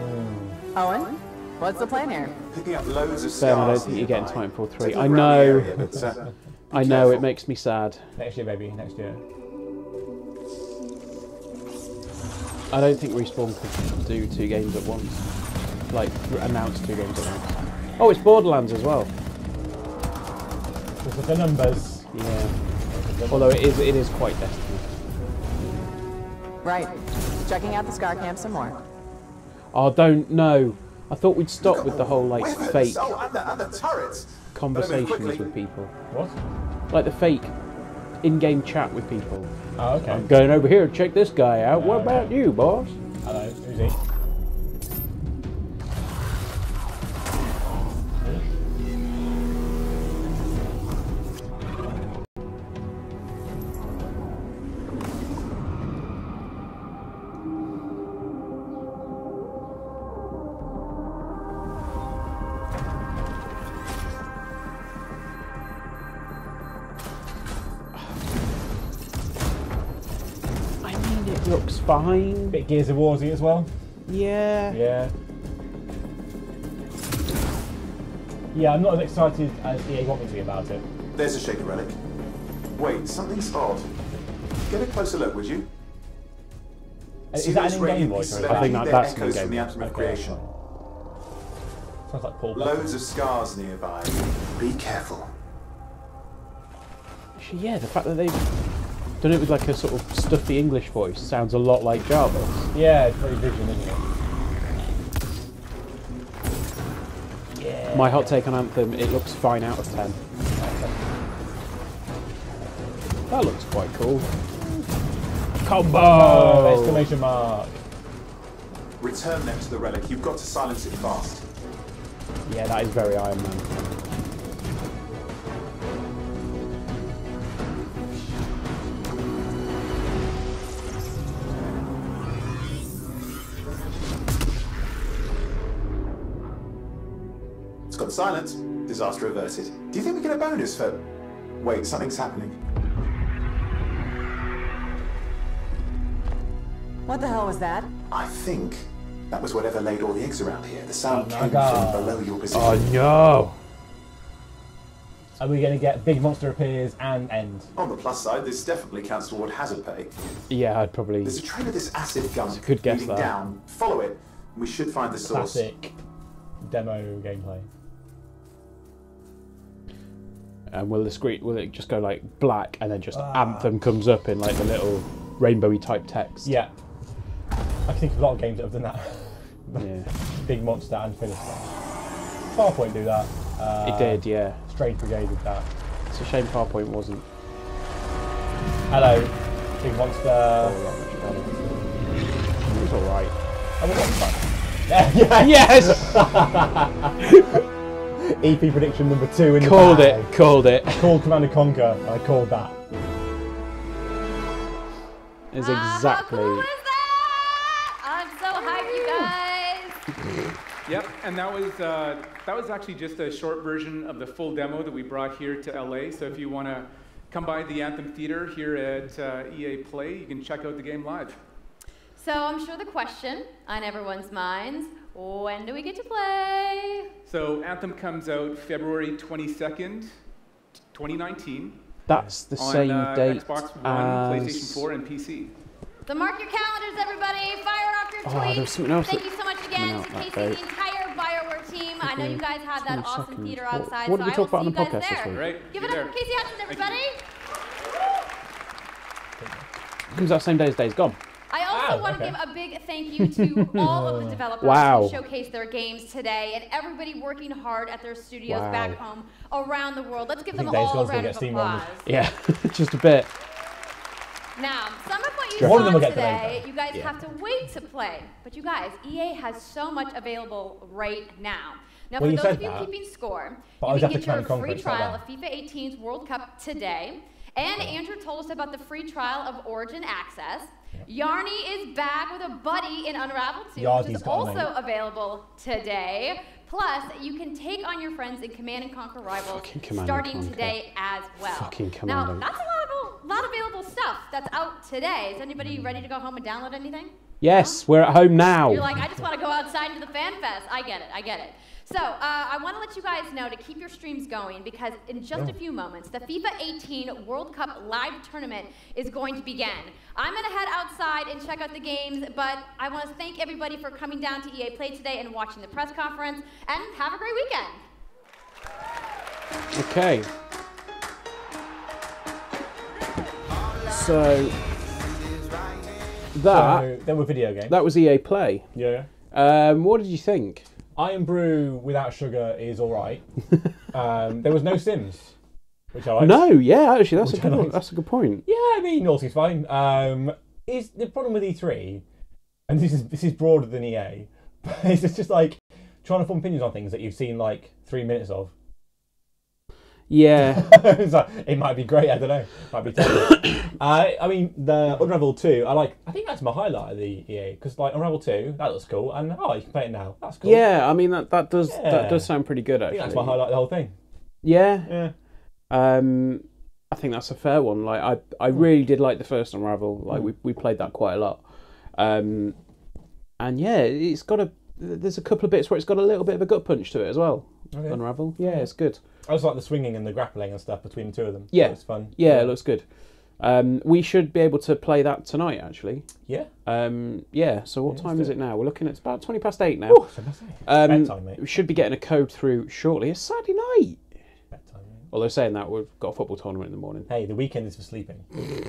Owen, what's the plan here? Picking up loads of Ben, I don't think you're getting Titanfall 3. I know. I know, it makes me sad. Next year, baby, next year. I don't think Respawn could do 2 games at once. Like, announce 2 games at once. Oh, it's Borderlands as well. Because of the numbers. Yeah. Although it is quite Destiny. Right. Checking out the Scar Camp some more. Oh, don't know. I thought we'd stop with the whole, like, fake and the turrets. conversations with people. What? Like the fake in-game chat with people. Oh, okay. I'm going over here to check this guy out. What about you, boss? Hello, who's he? looks fine. Bit Gears of Warsy as well. Yeah. Yeah. Yeah, I'm not as excited as EA want me to be about it. There's a shaker relic. Wait, something's odd. Get a closer look, would you? Is that an in-game voice? Or is that? I think that's an in-game. From the Anthem of Creation. Sounds like Paul. Loads of scars nearby. Be careful. Actually, yeah, the fact that they've done it with like a sort of stuffy English voice sounds a lot like Jarvis. Yeah, it's very vision, isn't it? Yeah. My hot take on Anthem, it looks fine out of 10. That looks quite cool. Combo! Exclamation mark. Return them to the relic. You've got to silence it fast. Yeah, that is very Iron Man. It's got silence. Disaster averted. Do you think we get a bonus for... Wait, something's happening. What the hell was that? I think that was whatever laid all the eggs around here. The sound came from below your position. Oh no! Are we going to get big monster appears and end? On the plus side, this definitely counts toward hazard pay. Yeah, I'd probably... There's a trail of this acid gum good guess leading that. down. Follow it, and we should find the source. Classic demo gameplay. And will it just go like black and then just Anthem comes up in like the little rainbowy type text? Yeah. I can think of a lot of games that have done that. Yeah. Big monster and finish. Farpoint do that. It did, yeah. Strange Brigade did that. It's a shame Farpoint wasn't. Hello, big monster. Oh, it was alright. Oh, Yes! EP prediction number 2 in the Called bag. it, called it. I called Command and Conquer, and I called that. Is exactly. How cool is that? I'm so hyped, you guys. Yep, and that was actually just a short version of the full demo that we brought here to LA. So if you want to come by the Anthem Theater here at EA Play, you can check out the game live. So I'm sure the question on everyone's minds, when do we get to play? So Anthem comes out February 22nd, 2019. That's the on, same date Xbox One, as... PlayStation 4, and PC. So mark your calendars, everybody. Fire off your tweets. There's something else. Thank you so much again to Casey and the entire BioWare team. I know you guys had that awesome theater outside, what so did we I talk will about see on you the guys podcast there. this week? Right, Give it up for Casey Hudson, everybody. Comes out same day as Days Gone. I also want to give a big thank you to all of the developers who showcased their games today and everybody working hard at their studios back home around the world. Let's give them all a round of applause. Yeah, just a bit. Now, some of what you One of them saw will get today, delayed, you guys have to wait to play. But you guys, EA has so much available right now. Now, Well, for you those said of you that, keeping score, but I you was can after get your Command and free Conquer, it's not trial of that. FIFA 18's World Cup today. And Andrew told us about the free trial of Origin Access. Yarny is back with a buddy in Unravel 2, which Yarny's is got a name. also available today. Plus, you can take on your friends in Command & Conquer Rivals starting today as well. Fucking Now, Command. that's a lot of available stuff that's out today. Is anybody ready to go home and download anything? Yes, we're at home now. You're like, I just want to go outside to the fan fest. I get it. So I want to let you guys know to keep your streams going because in just a few moments, the FIFA 18 World Cup live tournament is going to begin. I'm going to head outside and check out the games, but I want to thank everybody for coming down to EA Play today and watching the press conference, and have a great weekend. Okay. So there were video games. That was EA Play. Yeah. What did you think? Iron Brew without sugar is alright. There was no Sims, which I liked. No, yeah, actually, Which I liked. that's a good point. Yeah, I mean, Naughty's fine. Is the problem with E3, and this is broader than EA, but it's just like trying to form opinions on things that you've seen like 3 minutes of. Yeah. It's like, it might be great, I don't know. Might be terrible. I mean, the Unravel 2, I think that's my highlight of the EA, because like Unravel 2, that looks cool, and you can play it now. That's cool. Yeah, I mean that does sound pretty good I actually. think that's my highlight of the whole thing. Yeah. Yeah. I think that's a fair one. Like I really did like the first Unravel. Like we played that quite a lot. And yeah, it's got there's a couple of bits where it's got a little bit of a gut punch to it as well. Okay. Unravel. Yeah, it's good. I just like the swinging and the grappling and stuff between the two of them. Yeah. It's fun. Yeah, it looks good. We should be able to play that tonight, actually. Yeah. Yeah, so what time is it now? We're looking at it's about 8:20 now. Ooh, bedtime, mate. We should be getting a code through shortly. It's Saturday night. Bedtime, mate. Although saying that, we've got a football tournament in the morning. Hey, the weekend is for sleeping.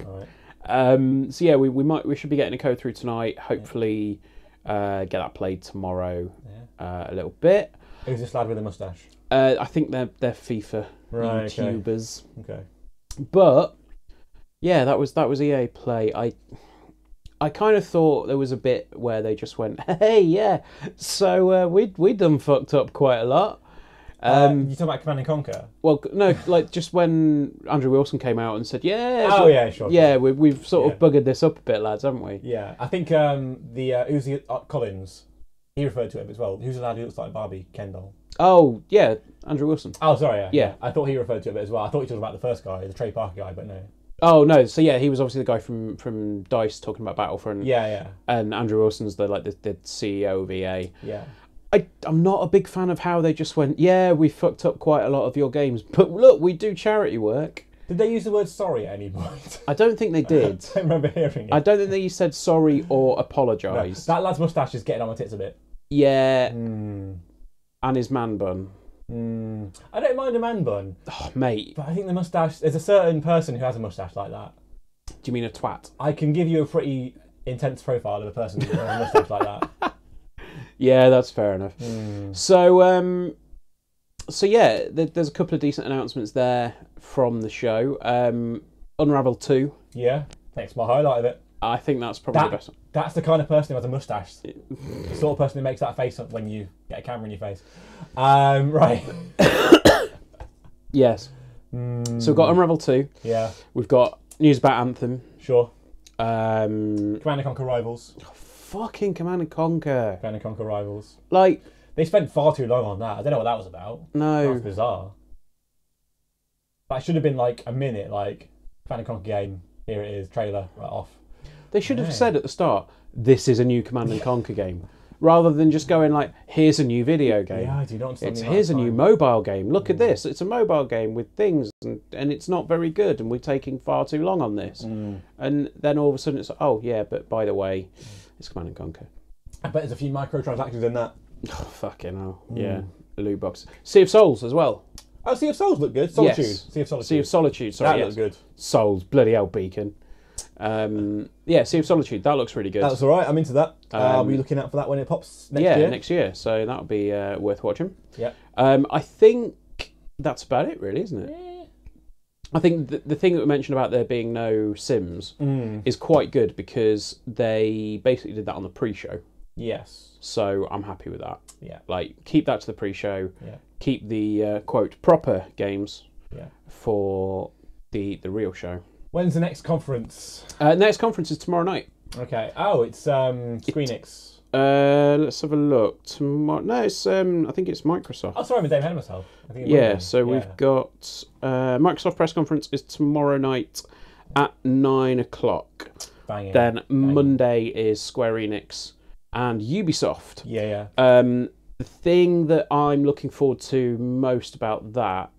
All right. So yeah, we should be getting a code through tonight. Hopefully, get that played tomorrow. A little bit. Who's this lad with a mustache? I think they're FIFA YouTubers. Okay. But yeah, that was EA Play. I kind of thought there was a bit where they just went, hey, yeah. So we done fucked up quite a lot. You talking about Command and Conquer? Well, no, like just when Andrew Wilson came out and said, yeah. Oh yeah, sure. Yeah, we've sort of buggered this up a bit, lads, haven't we? Yeah, I think who's the Collins? He referred to it as well. Who's the lad who looks like Barbie Ken doll? Oh yeah, Andrew Wilson. Oh sorry, yeah. I thought he referred to it a bit as well. I thought he was talking about the first guy, the Trey Parker guy, but no. Oh no, so yeah, he was obviously the guy from DICE talking about Battlefront. Yeah. And Andrew Wilson's the CEO of EA. Yeah. I'm not a big fan of how they just went, yeah, we fucked up quite a lot of your games, but look, we do charity work. Did they use the word sorry at any point? I don't think they did. I don't remember hearing it. I don't think they said sorry or apologise. No, that lad's moustache is getting on my tits a bit. Yeah. And his man bun. I don't mind a man bun. Oh, mate. But I think the moustache, there's a certain person who has a moustache like that. Do you mean a twat? I can give you a pretty intense profile of a person who has a moustache like that. Yeah, that's fair enough. So, yeah, there's a couple of decent announcements there from the show. Unravel 2. Yeah, that's my highlight of it. I think that's probably the best one. That's the kind of person who has a moustache. The sort of person who makes that face up when you get a camera in your face. Right. Yes. So we've got Unravel 2. Yeah. We've got news about Anthem. Sure. Command and Conquer Rivals. Fucking Command and Conquer. Command and Conquer Rivals. Like, they spent far too long on that. I don't know what that was about. No. That was bizarre. That should have been like a minute, like, Command and Conquer game, here it is, trailer, right off. They should have said at the start, this is a new Command and Conquer game. Rather than just going like, here's a new video game. Yeah, I do not understand. Here's a new mobile game. Look at this. It's a mobile game with things, and it's not very good, and we're taking far too long on this. And then all of a sudden it's, oh yeah, but by the way, it's Command and Conquer. I bet there's a few microtransactions in that. Oh, fucking hell. Yeah. The loot box. Sea of Souls as well. Oh, Sea of Souls look good. Solitude. Yes. Sea of Solitude. Sea of Solitude, sorry. That looks good. Souls, bloody hell, Beacon. Yeah, Sea of Solitude, that looks really good. That's all right, I'm into that. I'll be looking out for that when it pops next year. Yeah, next year, so that'll be worth watching. Yeah. I think that's about it, really, isn't it? Yeah. I think the thing that we mentioned about there being no Sims is quite good because they basically did that on the pre-show. Yes. So I'm happy with that. Yeah. Like, keep that to the pre-show. Yeah. Keep the, quote, proper games Yeah. for the real show. When's the next conference? Next conference is tomorrow night. Okay. Oh, it's Squeenix. Let's have a look. Tomorrow? No, it's I think it's Microsoft. Oh, sorry, I'm a day ahead of myself. I think we've got Microsoft press conference is tomorrow night at 9 o'clock. Banging. Then Monday is Square Enix and Ubisoft. Yeah. The thing that I'm looking forward to most about that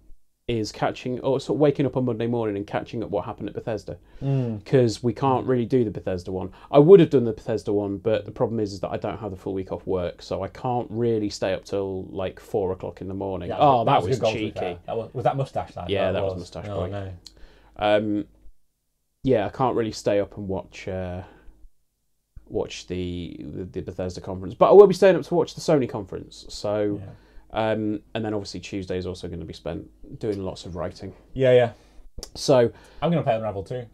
is sort of waking up on Monday morning and catching up what happened at Bethesda. Because we can't really do the Bethesda one. I would have done the Bethesda one, but the problem is that I don't have the full week off work, so I can't really stay up till like 4 o'clock in the morning. Yeah, that was a good goal, cheeky. Was that Mustache lad? Yeah, that was Mustache boy. No. Yeah, I can't really stay up and watch the Bethesda conference, but I will be staying up to watch the Sony conference. So. Yeah. And then obviously Tuesday is also going to be spent doing lots of writing. Yeah. So I'm going to play Unravel 2.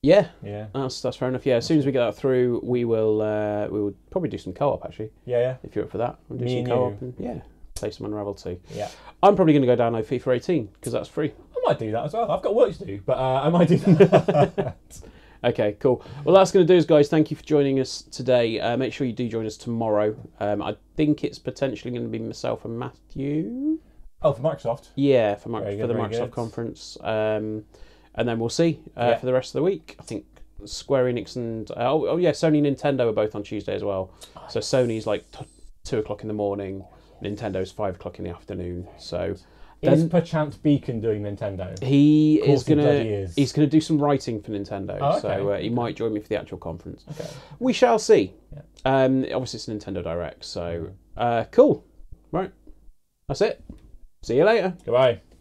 Yeah. Yeah. That's fair enough. Yeah. As soon as we get that through, we will probably do some co-op actually. Yeah. If you're up for that, we'll do Me some and co-op you. and play some Unravel 2. Yeah. I'm probably going to go download FIFA 18 because that's free. I might do that as well. I've got work to do, but I might do that. Okay, cool. Well, that's going to do us, guys. Thank you for joining us today. Make sure you do join us tomorrow. I think it's potentially going to be myself and Matthew. Oh, for Microsoft? Yeah, for the Microsoft conference. And and then we'll see for the rest of the week. I think Square Enix and Sony and Nintendo are both on Tuesday as well. So Sony's like 2 o'clock in the morning, Nintendo's 5 o'clock in the afternoon. So is perchance Beacon doing Nintendo? He's gonna do some writing for Nintendo. Oh, okay. So he might join me for the actual conference. Okay. We shall see. Yeah. Obviously it's a Nintendo Direct. So cool. Right. That's it. See you later. Goodbye.